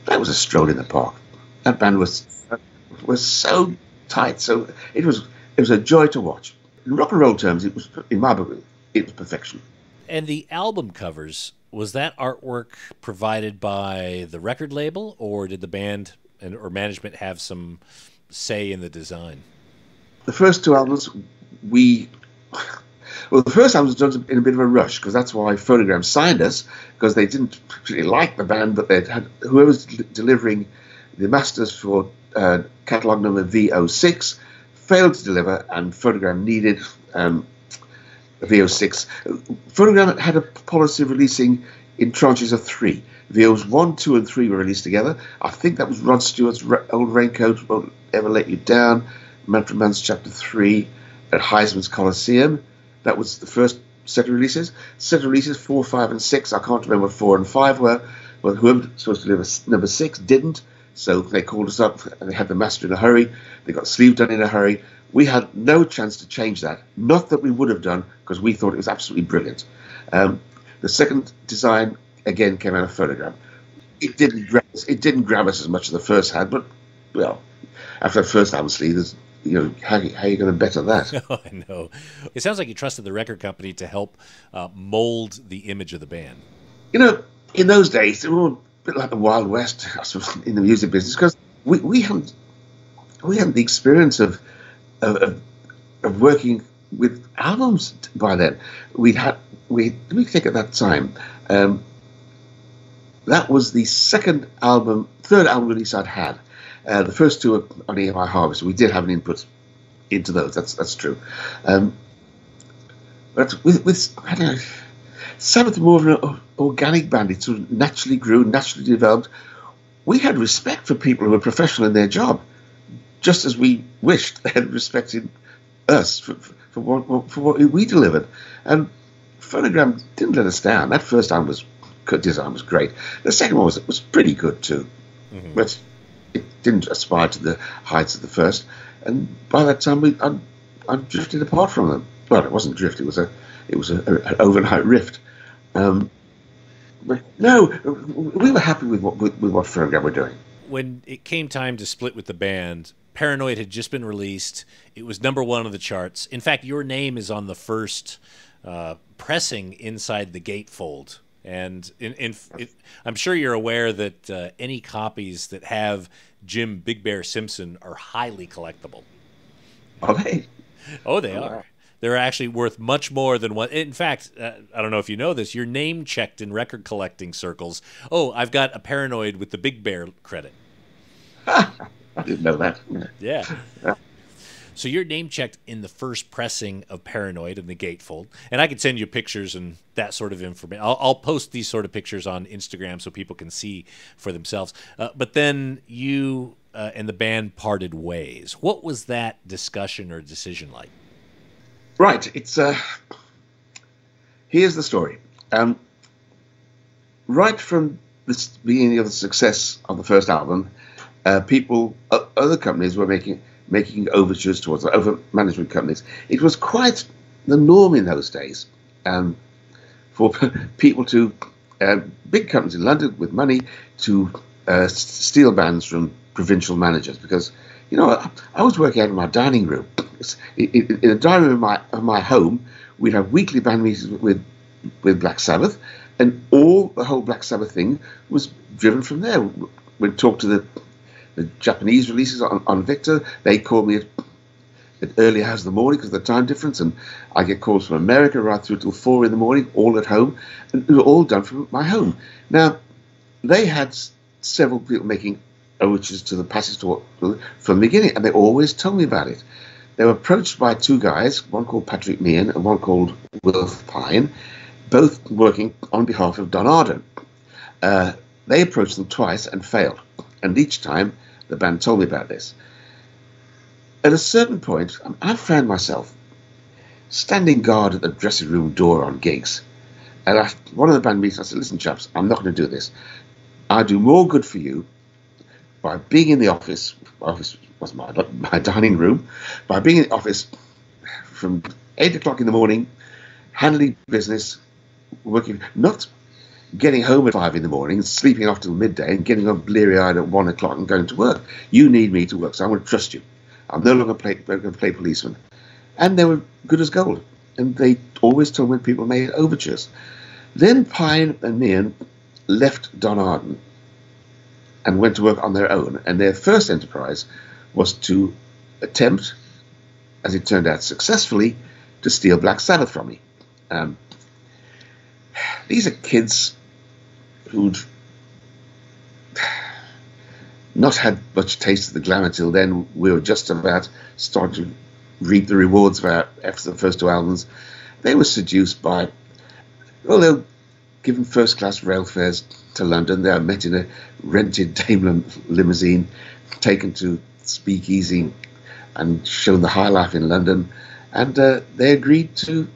That was a stroll in the park. That band was so tight. So it was a joy to watch. In rock and roll terms, it was, in my book, it was perfection.
And the album covers, was that artwork provided by the record label, or did the band or management have some say in the design?
The first 2 albums, the first album was done in a bit of a rush, because that's why Phonogram signed us, because they didn't really like the band, but they'd had whoever's delivering the masters for catalog number V06 failed to deliver, and Phonogram needed a VO6. Phonogram had a policy of releasing in tranches of 3. VOs 1, 2, and 3 were released together. I think that was Rod Stewart's Old Raincoat, Won't Ever Let You Down, Man from Man's Chapter 3, at Heisman's Coliseum. That was the first set of releases. Set of releases 4, 5, and 6. I can't remember what 4 and 5 were. Well, whoever was supposed to deliver number 6 didn't. So they called us up, and they had the master in a hurry. They got the sleeve done in a hurry. We had no chance to change that. Not that we would have done, because we thought it was absolutely brilliant. The second design, again, came out of Phonogram. It didn't grab us as much as the first had, but, well, after the first album sleeve, there's, how are you going to better that?
Oh, I know. It sounds like you trusted the record company to help mold the image of the band.
In those days, they were all a bit like the Wild West, I suppose, in the music business, because we hadn't the experience of working with albums by then. We think at that time, that was the third album release I'd had. The first 2 were on EMI Harvest. We did have an input into those. That's true. But with I don't know, Sabbath, more of an organic band. It sort of naturally grew, naturally developed. We had respect for people who were professional in their job, just as we wished they had respected us for what we delivered. And Phonogram didn't let us down. That first album design was great. The second one was pretty good too, but it didn't aspire to the heights of the first. And by that time, I drifted apart from them. Well, it wasn't drift; it was an overnight rift. But no, we were happy with what Phonogram were doing.
When it came time to split with the band, Paranoid had just been released. It was number 1 on the charts. In fact, your name is on the first pressing inside the gatefold. And I'm sure you're aware that any copies that have Jim Big Bear Simpson are highly collectible.
Are they?
Oh, they are. They're actually worth much more than what. In fact, I don't know if you know this, you're name checked in record collecting circles. Oh, I've got a Paranoid with the Big Bear credit.
I didn't know that.
Yeah. So you're name checked in the first pressing of Paranoid in the gatefold, and I can send you pictures and that sort of information. I'll post these sort of pictures on Instagram so people can see for themselves. But then you and the band parted ways. What was that discussion or decision like?
Right. Here's the story. Right from this beginning of the success of the first album, other companies were making overtures towards over management companies. It was quite the norm in those days for people to big companies in London with money to steal bands from provincial managers, because I was working out in my dining room. In the dining room of my home, we'd have weekly band meetings with Black Sabbath, and the whole Black Sabbath thing was driven from there. We'd talk to the Japanese releases on Victor. They called me at early hours of the morning because of the time difference, and I get calls from America right through till 4 in the morning, all at home, and it was all done from my home. Now, they had several people making overtures to the Passage from the beginning, and they always told me about it. They were approached by two guys, one called Patrick Meehan and one called Wilf Pine, both working on behalf of Don Arden. They approached them twice and failed, and each time the band told me about this. At a certain point, I found myself standing guard at the dressing room door on gigs. And one of the band meetings, I said, listen, chaps, I'm not going to do this. I do more good for you by being in the office was my dining room, by being in the office from 8 o'clock in the morning, handling business, working, not getting home at 5 in the morning, sleeping off till midday, and getting up bleary-eyed at 1 o'clock and going to work. You need me to work, so I'm going to trust you. I'm no longer going to play policeman. And they were good as gold. And they always told me when people made overtures. Then Pine and Meehan left Don Arden and went to work on their own. And their first enterprise was to attempt, as it turned out successfully, to steal Black Sabbath from me. These are kids who'd not had much taste of the glamour till then. We were just about starting to reap the rewards after the first two albums. They were seduced by, well, they were given first-class rail fares to London. They were met in a rented Daimler limousine, taken to Speakeasy and shown the high life in London. And they agreed to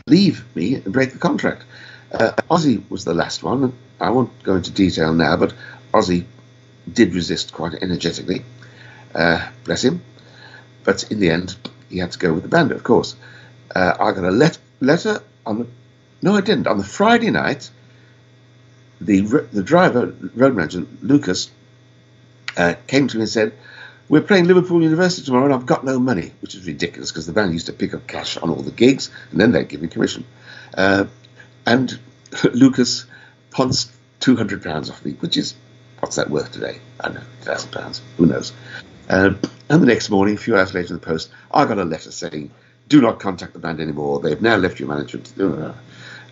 leave me and break the contract. Ozzy was the last one. I won't go into detail now, but Ozzy did resist quite energetically, bless him. But in the end, he had to go with the band, of course. I got a letter on the... No, I didn't. On the Friday night, the driver, road manager, Lucas, came to me and said, we're playing Liverpool University tomorrow and I've got no money, which is ridiculous because the band used to pick up cash on all the gigs and then they'd give me commission. And Lucas pounced £200 off me, which is, what's that worth today? I don't know, £1,000, who knows? And the next morning, a few hours later in the post, I got a letter saying, do not contact the band anymore. They've now left your management.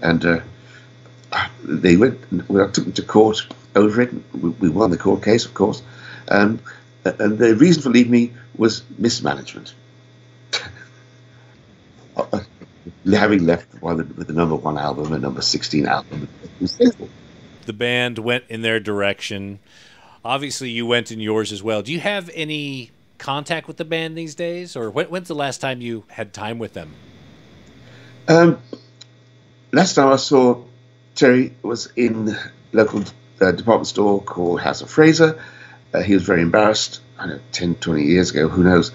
And they went, I took them to court over it. We won the court case, of course. And the reason for leaving me was mismanagement. Having left with the #1 album and #16 album.
The band went in their direction. Obviously, you went in yours as well. Do you have any contact with the band these days? Or when's the last time you had time with them?
Last time I saw Terry was in a local department store called House of Fraser. He was very embarrassed. I don't know, 10, 20 years ago, who knows.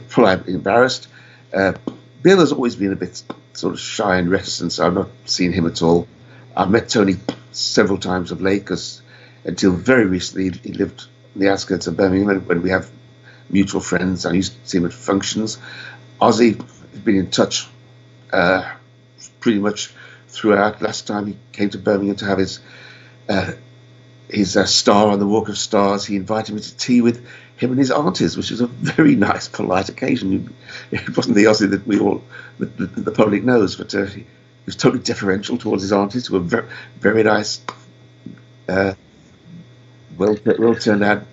Probably embarrassed. Bill has always been a bit sort of shy and reticent, so I've not seen him at all. I've met Tony several times of late, because until very recently he lived in the outskirts of Birmingham, when we have mutual friends. I used to see him at functions. Ozzy has been in touch pretty much throughout. Last time he came to Birmingham to have his star on the Walk of Stars, he invited me to tea with him and his aunties, which was a very nice, polite occasion. It wasn't the Ozzy that the public knows, but he was totally deferential towards his aunties, who were very, very nice, well turned out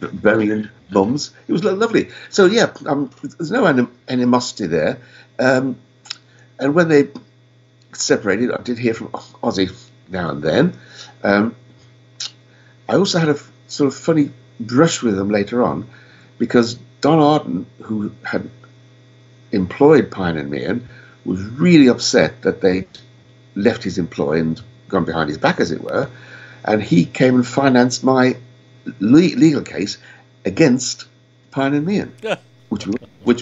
Birmingham mums. It was lovely. So yeah, there's no animosity there. And when they separated, I did hear from Ozzy now and then. I also had a sort of funny brush with them later on, because Don Arden, who had employed Pine and Meehan, was really upset that they left his employ and gone behind his back, as it were, and he came and financed my legal case against Pine and Meehan, which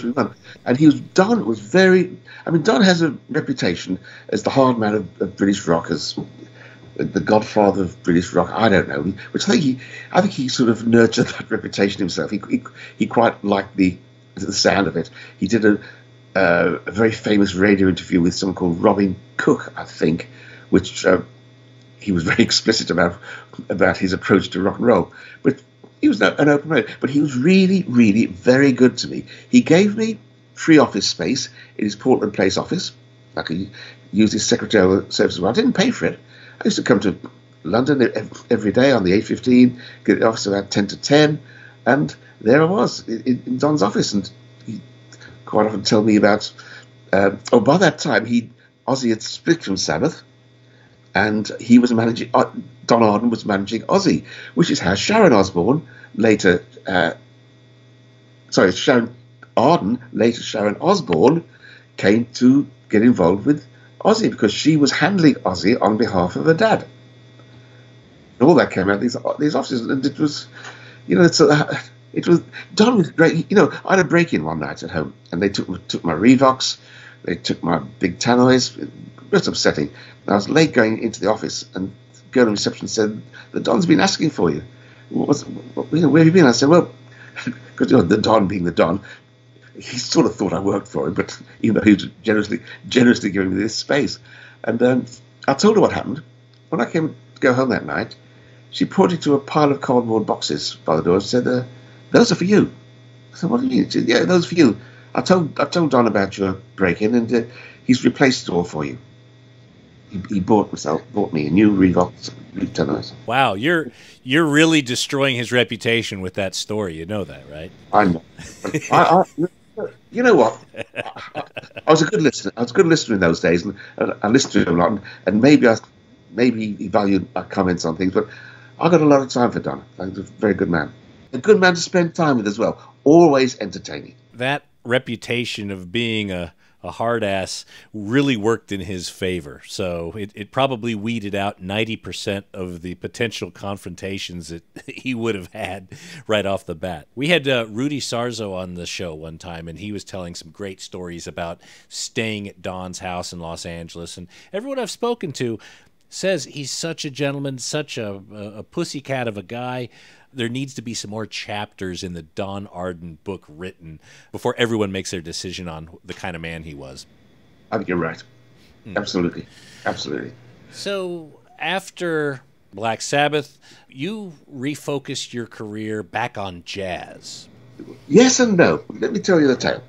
we won. And Don was very. I mean, Don has a reputation as the hard man of British rock, as the godfather of British rock. I don't know, which I think he sort of nurtured that reputation himself. He quite liked the sound of it. He did a very famous radio interview with someone called Robin Cook, I think, which he was very explicit about his approach to rock and roll. But he was an open man. But he was really, really very good to me. He gave me free office space in his Portland Place office. I could use his secretarial services. I didn't pay for it. I used to come to London every day on the 8:15, get the office about 10 to 10, and there I was in Don's office. And he quite often tell me about. By that time, Ozzy had split from Sabbath, and he was managing. Don Arden was managing Ozzy, which is how Sharon Osbourne later. Sharon Arden, later Sharon Osbourne, came to get involved with Ozzy because she was handling Ozzy on behalf of her dad. And all that came out of these offices, and it was, it was Don was great. I had a break-in one night at home, and they took my Revox, they took my big tannoys. It was upsetting. I was late going into the office, and the girl in reception said, "The Don's been asking for you. Where have you been?" I said, "Well," because the Don being the Don, he sort of thought I worked for him, but he was generously giving me this space. And I told her what happened. When I came to go home that night, she pointed to a pile of cardboard boxes by the door and said, "Those are for you." I said, "What do you mean?" She said, "Yeah, those are for you. I told Don about your break-in, and he's replaced it all for you." He bought me a new Revox, new tenors.
Wow, you're really destroying his reputation with that story. You know that, right?
I know. You know what? I was a good listener. I was a good listener in those days, and I listened to him a lot. And maybe he valued my comments on things, but I got a lot of time for Don. He's a very good man. A good man to spend time with as well. Always entertaining.
That reputation of being a hard ass really worked in his favor. So it probably weeded out 90% of the potential confrontations that he would have had right off the bat. We had Rudy Sarzo on the show one time, and he was telling some great stories about staying at Don's house in Los Angeles. And everyone I've spoken to says he's such a gentleman, such a pussycat of a guy. There needs to be some more chapters in the Don Arden book written before everyone makes their decision on the kind of man he was.
I think you're right. Absolutely. Absolutely.
So after Black Sabbath, you refocused your career back on jazz.
Yes and no. Let me tell you the tale.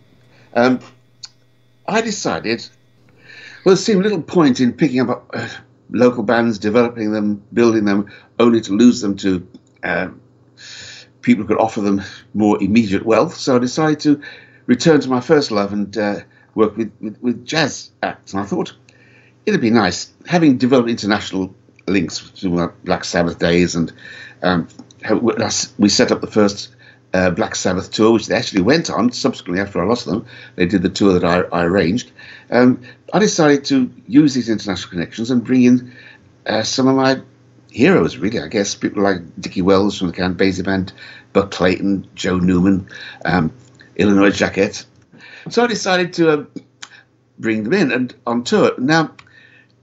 I decided, there seemed little point in picking up local bands, developing them, building them, only to lose them to people who could offer them more immediate wealth. So I decided to return to my first love and work with jazz acts. And I thought it'd be nice, having developed international links to my Black Sabbath days, and we set up the first Black Sabbath tour, which they actually went on subsequently after I lost them. They did the tour that I arranged. I decided to use these international connections and bring in some of my heroes, really, I guess. People like Dickie Wells from the Count Basie Band, Buck Clayton, Joe Newman, Illinois Jacquet. So I decided to bring them in and on tour. Now,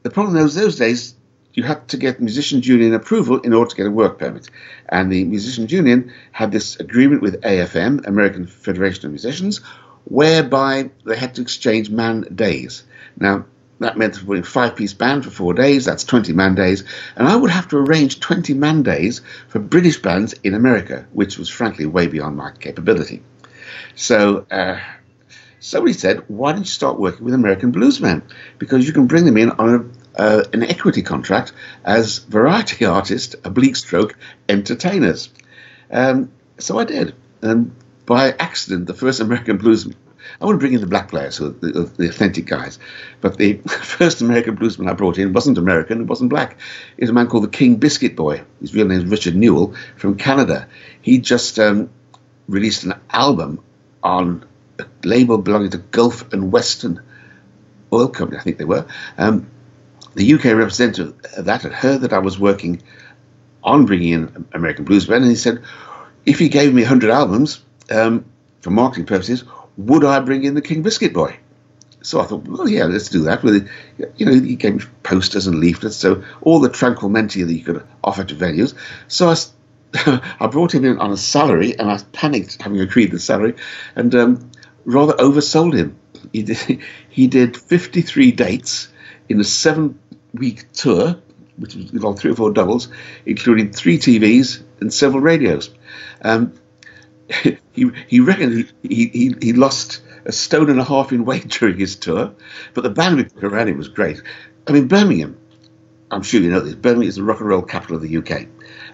the problem was those days, you had to get Musicians Union approval in order to get a work permit. And the Musicians Union had this agreement with AFM, American Federation of Musicians, whereby they had to exchange man days. Now, that meant we're a 5-piece band for 4 days. That's 20 man days. And I would have to arrange 20 man days for British bands in America, which was frankly way beyond my capability. So somebody said, why don't you start working with American bluesmen? Because you can bring them in on an equity contract as variety artists, oblique stroke entertainers. So I did. And by accident, the first American bluesman, I want to bring in the black players, so the authentic guys. But the first American bluesman I brought in wasn't American, it wasn't black. It was a man called the King Biscuit Boy. His real name is Richard Newell from Canada. He just released an album on a label belonging to Gulf and Western Oil Company, I think they were. the UK representative of that had heard that I was working on bringing in American bluesmen, and he said, if he gave me 100 albums for marketing purposes, would I bring in the King Biscuit Boy? So I thought, well, yeah, let's do that. He gave me posters and leaflets, so all the tranquility that you could offer to venues. So I brought him in on a salary, and I panicked having agreed the salary, and rather oversold him. He did 53 dates in a 7-week tour, which was on 3 or 4 doubles, including 3 TVs and several radios. He reckoned he lost 1.5 stone in weight during his tour, but the band we put around him was great. I mean, Birmingham, I'm sure you know this, Birmingham is the rock and roll capital of the UK,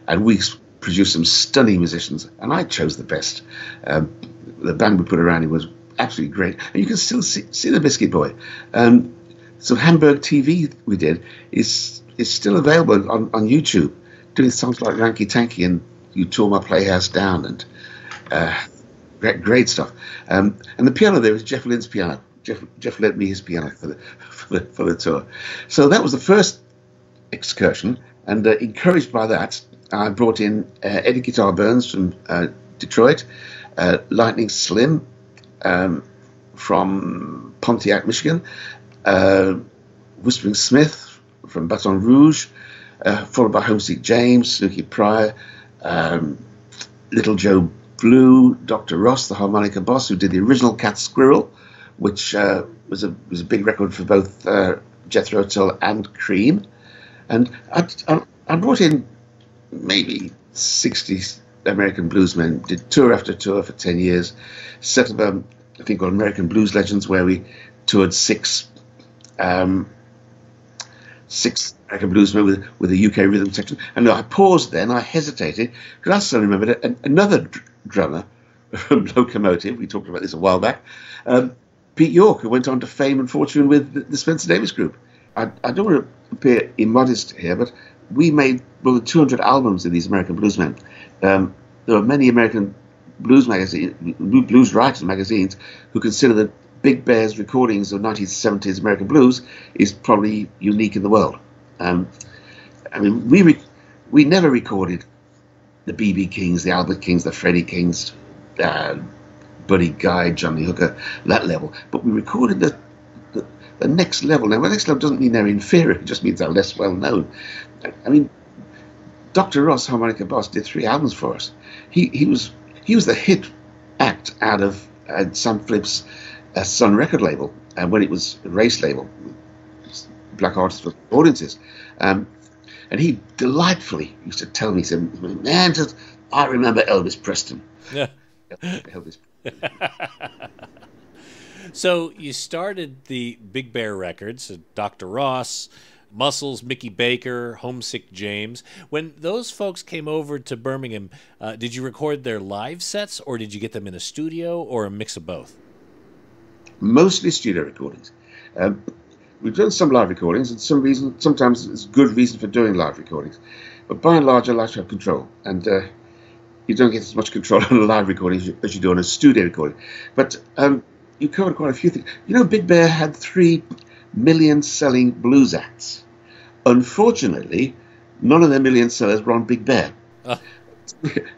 and we produced some stunning musicians, and I chose the best. The band we put around him was absolutely great, and you can still see the Biscuit Boy. Some Hamburg TV we did is still available on YouTube, doing songs like Ranky Tanky and You Tore My Playhouse Down, and great stuff. And the piano there was Jeff Lynne's piano. Jeff lent me his piano for the tour. So that was the first excursion, and encouraged by that, I brought in Eddie Guitar Burns from Detroit, Lightning Slim from Pontiac, Michigan, Whispering Smith from Baton Rouge, followed by Homesick James, Snooky Pryor, Little Joe Blue, Dr. Ross, the harmonica boss, who did the original Cat Squirrel, which was a big record for both Jethro Tull and Cream. And I brought in maybe 60 American bluesmen, did tour after tour for 10 years, set up a thing called American Blues Legends, where we toured 6 American bluesmen with a UK rhythm section. And I paused then, I hesitated, because I suddenly remembered another drummer from Locomotive, we talked about this a while back, Pete York, who went on to fame and fortune with the Spencer Davis Group. I don't want to appear immodest here, but we made more than 200 albums of these American bluesmen. There are many American blues writers magazines who consider that Big Bear's recordings of 1970s American blues is probably unique in the world. I mean, we never recorded the B.B. Kings, the Albert Kings, the Freddie Kings, Buddy Guy, Johnny Hooker, that level. But we recorded the next level. Now, the next level doesn't mean they're inferior, it just means they're less well known. I mean, Dr. Ross, harmonica boss, did 3 albums for us. He was the hit act out of Sam Phillips' Sun record label, and when it was a race label, black artists for audiences. And he delightfully used to tell me, he said, man, I remember Elvis Preston.
Yeah.
Elvis.
So you started the Big Bear records, Dr. Ross, Muscles, Mickey Baker, Homesick James. When those folks came over to Birmingham, did you record their live sets, or did you get them in a studio, or a mix of both?
Mostly studio recordings. We've done some live recordings, and sometimes it's good reason for doing live recordings. But by and large, I like to have control, and you don't get as much control on a live recording as you do on a studio recording. But you covered quite a few things. You know, Big Bear had 3 million-selling blues acts. Unfortunately, none of their million sellers were on Big Bear.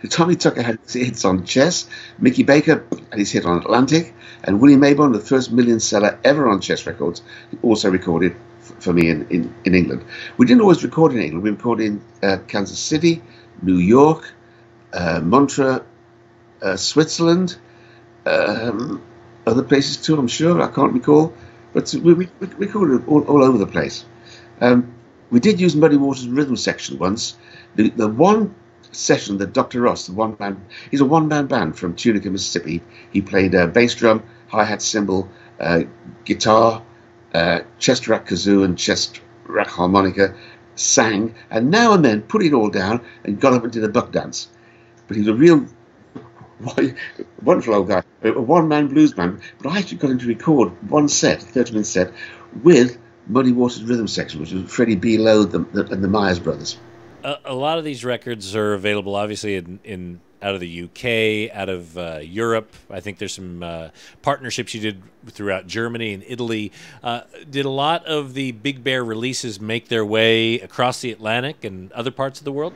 Tommy Tucker had his hits on Chess, Mickey Baker had his hit on Atlantic, and Willie Maybon, the first million seller ever on Chess Records, also recorded for me in England. We didn't always record in England. We recorded in Kansas City, New York, Montreux, Switzerland, other places too, I'm sure. I can't recall. But we recorded all over the place. We did use Muddy Waters' rhythm section once. The one session that Dr. Ross, he's a one-man band from Tunica, Mississippi. He played bass drum, hi-hat, cymbal, guitar, chest rack kazoo and chest rack harmonica, sang, and now and then put it all down and got up and did a buck dance. But he's a real wonderful old guy, a one-man blues band. But I actually got him to record one set, 30-minute set, with Muddy Waters' rhythm section, which was Freddie B. Lowe and the Myers Brothers.
A lot of these records are available, obviously, in out of the UK, out of Europe. I think there's some partnerships you did throughout Germany and Italy. Did a lot of the Big Bear releases make their way across the Atlantic and other parts of the world?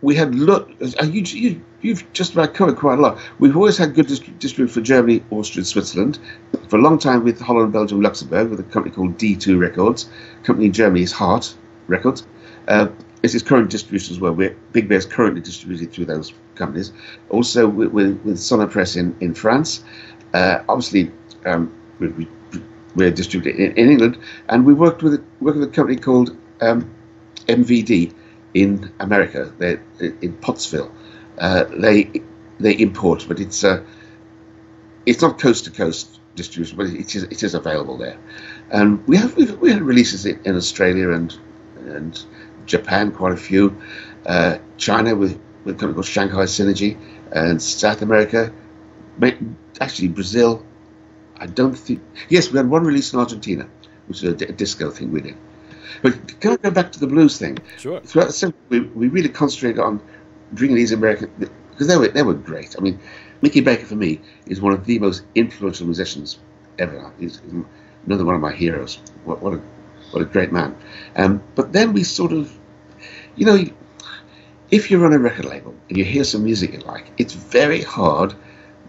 We had you've just about covered quite a lot. We've always had good distribution for Germany, Austria, and Switzerland. For a long time with Holland, Belgium, Luxembourg, with a company called D2 Records. Company in Germany is Heart Records. It's his current distribution as well. Big Bear's currently distributed through those companies. Also with Sonopress in France. Obviously, we're distributed in England, and we work with a company called MVD in America. They're in Pottsville. They import, but it's not coast to coast distribution, but it is available there. And we had releases in Australia and Japan, quite a few. China with a company called Shanghai Synergy, and South America, actually Brazil. I don't think. Yes, we had one release in Argentina, which is a disco thing we did. But can I go back to the blues thing?
Sure.
Throughout we really concentrated on bringing these American, because they were great. I mean, Mickey Baker for me is one of the most influential musicians ever. He's another one of my heroes. What a great man. But then we sort of, if you're on a record label and you hear some music you like, it's very hard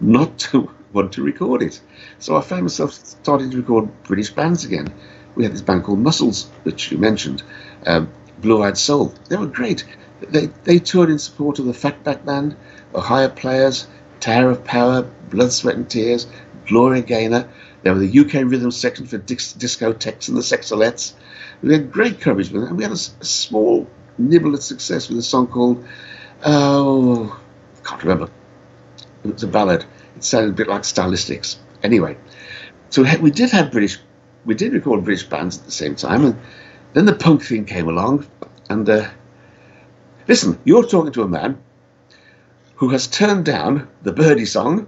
not to want to record it. So I found myself starting to record British bands again. We had this band called Muscles, which you mentioned, Blue Eyed Soul. They were great. They toured in support of the Fatback Band, Ohio Players, Tower of Power, Blood, Sweat and Tears, Gloria Gaynor. They were the UK rhythm section for Discotheques and the Sexalettes. We had great coverage with it, and we had a small nibble at success with a song called, I can't remember. It was a ballad. It sounded a bit like Stylistics. Anyway, so we did record British bands at the same time, and then the punk thing came along, and listen, you're talking to a man who has turned down the Birdie song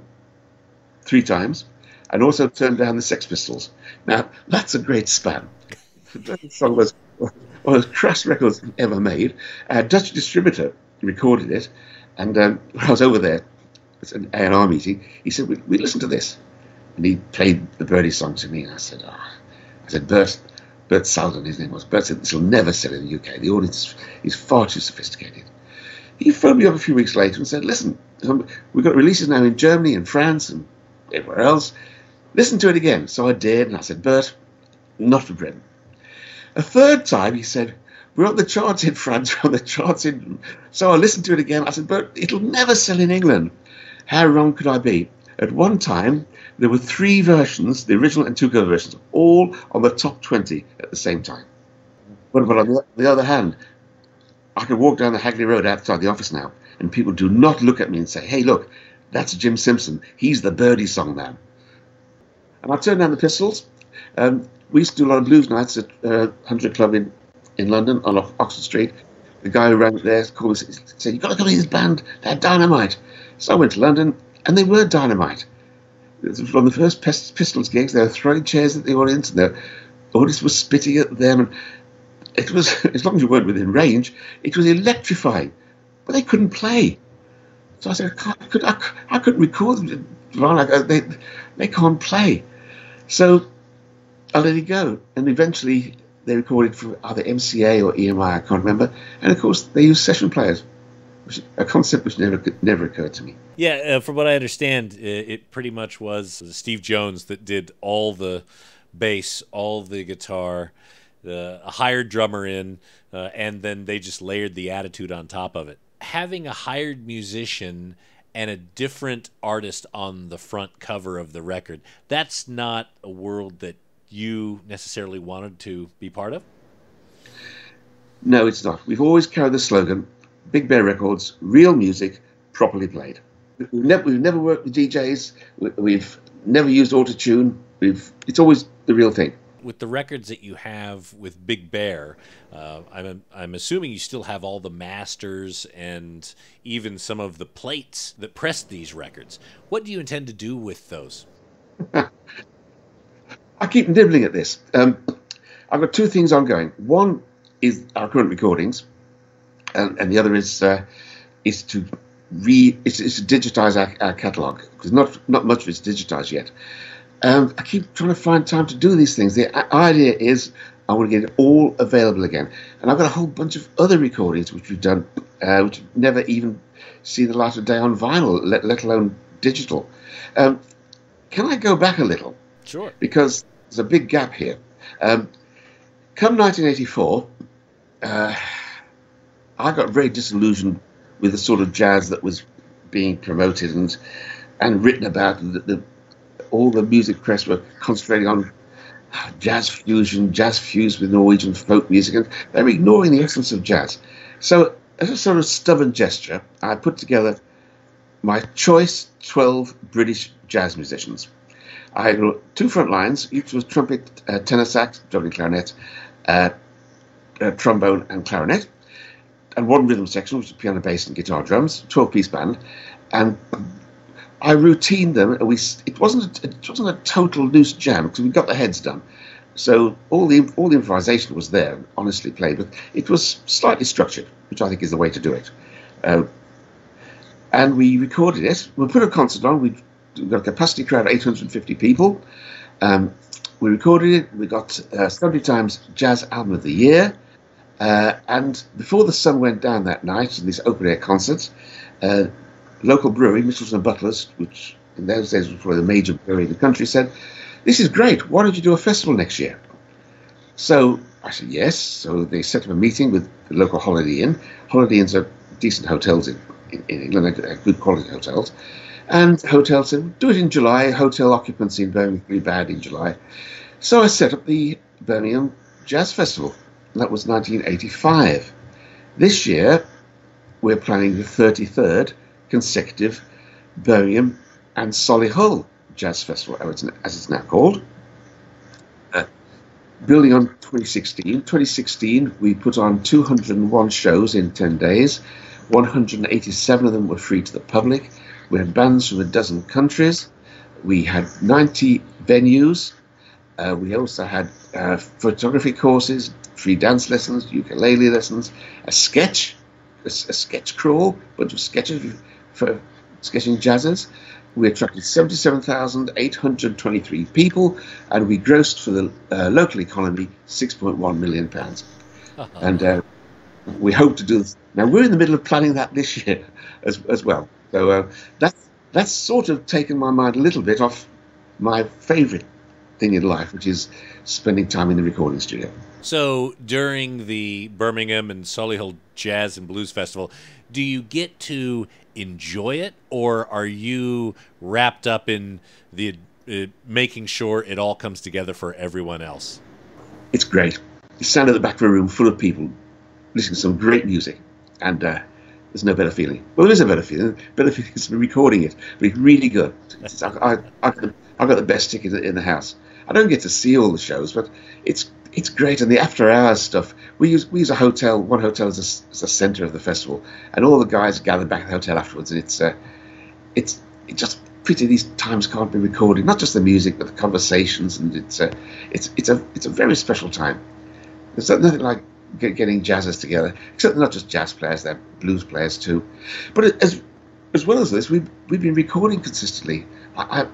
3 times, and also turned down the Sex Pistols. Now, that's a great span. The Birdie song was one of the crass records ever made. A Dutch distributor recorded it, and when I was over there, it's an A&R meeting, he said, we listen to this. And he played the Birdie song to me, and I said, Bert Salden, his name was. Bert said, this will never sell in the UK. The audience is far too sophisticated. He phoned me up a few weeks later and said, listen, we've got releases now in Germany and France and everywhere else. Listen to it again. So I did, and I said, Bert, not for Britain. A third time, he said, we're on the charts in France, we're on the charts in... So I listened to it again. I said, Bert, it'll never sell in England. How wrong could I be? At one time, there were 3 versions, the original and 2 cover versions, all on the top 20 at the same time. But on the other hand, I can walk down the Hagley Road outside the office now, and people do not look at me and say, hey, look, that's Jim Simpson. He's the Birdie song man. And I turned down the Pistols. We used to do a lot of blues nights at 100 Club in London on Oxford Street. The guy who ran it there called me and said, you've got to come to this band. They're dynamite. So I went to London, and they were dynamite. From the first Pistols gigs, they were throwing chairs at the audience, and the audience was spitting at them. And it was, as long as you weren't within range, it was electrifying. But they couldn't play. So I said, I couldn't record them. They can't play. So I let it go. And eventually they recorded for either MCA or EMI, I can't remember. And of course, they used session players, a concept which never occurred to me.
Yeah, from what I understand, it pretty much was Steve Jones that did all the bass, all the guitar, a hired drummer in, and then they just layered the attitude on top of it. Having a hired musician and a different artist on the front cover of the record, that's not a world that you necessarily wanted to be part of?
No, it's not. We've always carried the slogan, Big Bear Records, real music, properly played. We've never worked with DJs. We've never used autotune. It's always the real thing.
With the records that you have with Big Bear, I'm assuming you still have all the masters and even some of the plates that pressed these records. What do you intend to do with those?
I keep nibbling at this. I've got 2 things ongoing. One is our current recordings, and the other is is to is to digitize our catalogue, because not much of it's digitized yet. I keep trying to find time to do these things. The idea is I want to get it all available again. And I've got a whole bunch of other recordings which we've done, which have never even seen the light of day on vinyl, let alone digital. Can I go back a little?
Sure.
Because there's a big gap here. Come 1984, I got very disillusioned with the sort of jazz that was being promoted and written about. All the music press were concentrating on jazz fusion, jazz fused with Norwegian folk music, and they were ignoring the essence of jazz. So, as a sort of stubborn gesture, I put together my choice 12 British jazz musicians. I had 2 front lines, each was trumpet, tenor sax, double clarinet, trombone and clarinet, and 1 rhythm section, which was piano, bass and guitar drums, 12-piece band, and I routined them. And it wasn't a total loose jam, because we got the heads done. So all the improvisation was there, honestly played, but it was slightly structured, which I think is the way to do it. And we recorded it. We put a concert on. We got a capacity crowd of 850 people. We recorded it. We got Sunday Times Jazz Album of the Year. And before the sun went down that night in this open-air concert, local brewery, Mitchells and Butlers, which in those days was probably the major brewery in the country, said, "This is great. Why don't you do a festival next year?" So I said yes. So they set up a meeting with the local Holiday Inn. Holiday Inns are decent hotels in England, they're good quality hotels. And the hotel said, "Do it in July. Hotel occupancy in Birmingham is pretty bad in July." So I set up the Birmingham Jazz Festival. That was 1985. This year, we're planning the 33rd consecutive Birmingham and Solihull Jazz Festival, as it's now called. Building on 2016. 2016, we put on 201 shows in 10 days. 187 of them were free to the public. We had bands from a dozen countries. We had 90 venues. We also had photography courses, free dance lessons, ukulele lessons, a sketch crawl, a bunch of sketches for sketching jazzers. We attracted 77,823 people, and we grossed for the local economy £6.1 million. And we hope to do this. Now, we're in the middle of planning that this year as well. So that's sort of taken my mind a little bit off my favourite thing in life, which is spending time in the recording studio.
So during the Birmingham and Solihull Jazz and Blues Festival, do you get to enjoy it, or are you wrapped up in the making sure it all comes together for everyone else?
It's great. You stand at the back of a room full of people listening to some great music, and there's no better feeling. Well, there is a better feeling. Better feeling is recording it, but it's really good. I've got the best ticket in the house. I don't get to see all the shows, but it's great. And the after hours stuff, we use a hotel. One hotel is a centre of the festival, and all the guys gather back at the hotel afterwards. And it's just pity these times can't be recorded. Not just the music, but the conversations, and it's a very special time. There's nothing like getting jazzers together, except they're not just jazz players; they're blues players too. But as well as this, we've been recording consistently. I've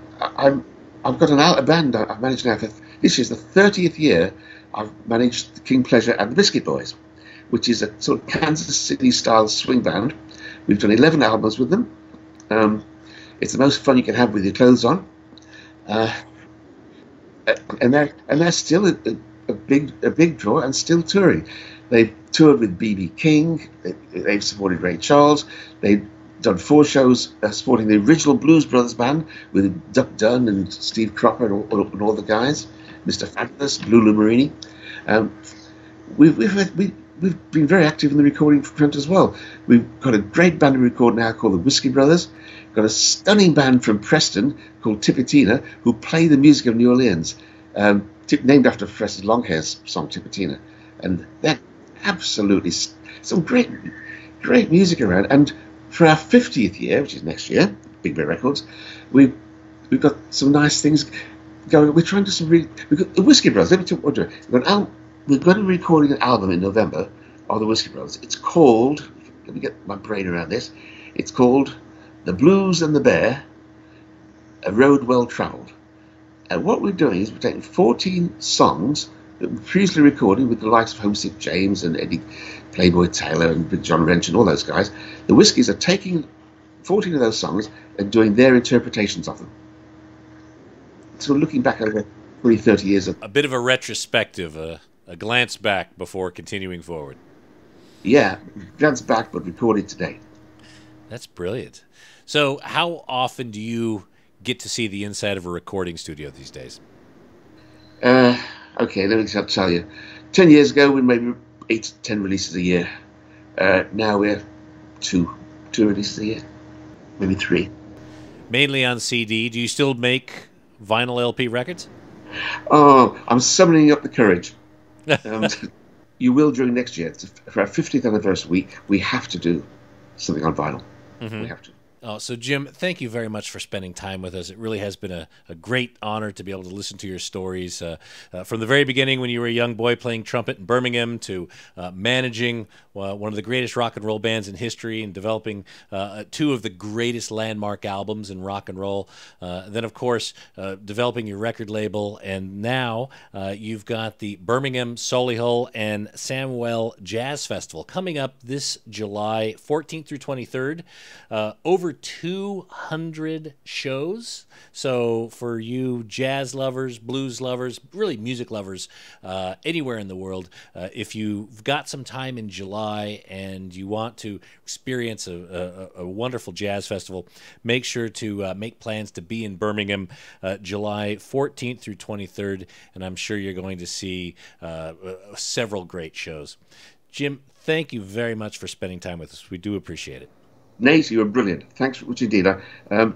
got a band I've managed now for this year's the 30th year. I've managed the King Pleasure and the Biscuit Boys, which is a sort of Kansas City style swing band. We've done 11 albums with them. It's the most fun you can have with your clothes on, and they're still a big draw and still touring. They've toured with B.B. King. They've supported Ray Charles. They've done 4 shows supporting the original Blues Brothers band with Duck Dunn and Steve Cropper and all the guys, Mr. Fabulous, Lulu Marini. We've been very active in the recording front as well. We've got a great band we record now called the Whiskey Brothers. We've got a stunning band from Preston called Tipitina who play the music of New Orleans, named after Professor Longhair's song Tipitina. And they're absolutely some great music around. And for our 50th year, which is next year, Big Bear Records, we've got some nice things going. We're trying to do some really. We've got the Whiskey Brothers. Let me tell you what we're doing. We're going to be recording an album in November of the Whiskey Brothers. It's called. let me get my brain around this. It's called The Blues and the Bear, A Road Well Travelled. And what we're doing is we're taking 14 songs that were previously recorded with the likes of Homesick James and Eddie Playboy Taylor and Big John Wrench and all those guys. The Whiskies are taking 14 of those songs and doing their interpretations of them. So looking back over 20, 30 years.
A bit of a retrospective, a glance back before continuing forward.
Yeah, glance back, but recorded today.
That's brilliant. So how often do you get to see the inside of a recording studio these days?
Okay, let me tell you. 10 years ago, we made 8 to 10 releases a year. Now we're two releases a year, maybe 3.
Mainly on CD. Do you still make vinyl LP records?
Oh, I'm summoning up the courage. You will during next year. For our 50th anniversary week, we have to do something on vinyl. We have to.
Oh, so Jim, thank you very much for spending time with us. It really has been a great honor to be able to listen to your stories from the very beginning when you were a young boy playing trumpet in Birmingham to managing one of the greatest rock and roll bands in history and developing 2 of the greatest landmark albums in rock and roll. Then, of course, developing your record label. And now you've got the Birmingham, Solihull, and Samuel Jazz Festival coming up this July 14th through 23rd. Over 200 shows. So for you jazz lovers, blues lovers, really music lovers, anywhere in the world, if you've got some time in July and you want to experience a wonderful jazz festival, make sure to make plans to be in Birmingham July 14th through 23rd, and I'm sure you're going to see several great shows. Jim, thank you very much for spending time with us. We do appreciate it.
Nate, you were brilliant. Thanks for what you did. I'm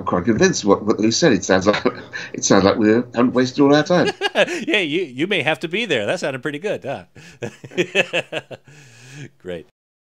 quite convinced what you said. It sounds like we haven't wasted all our time.
Yeah, you may have to be there. That sounded pretty good, huh? Great.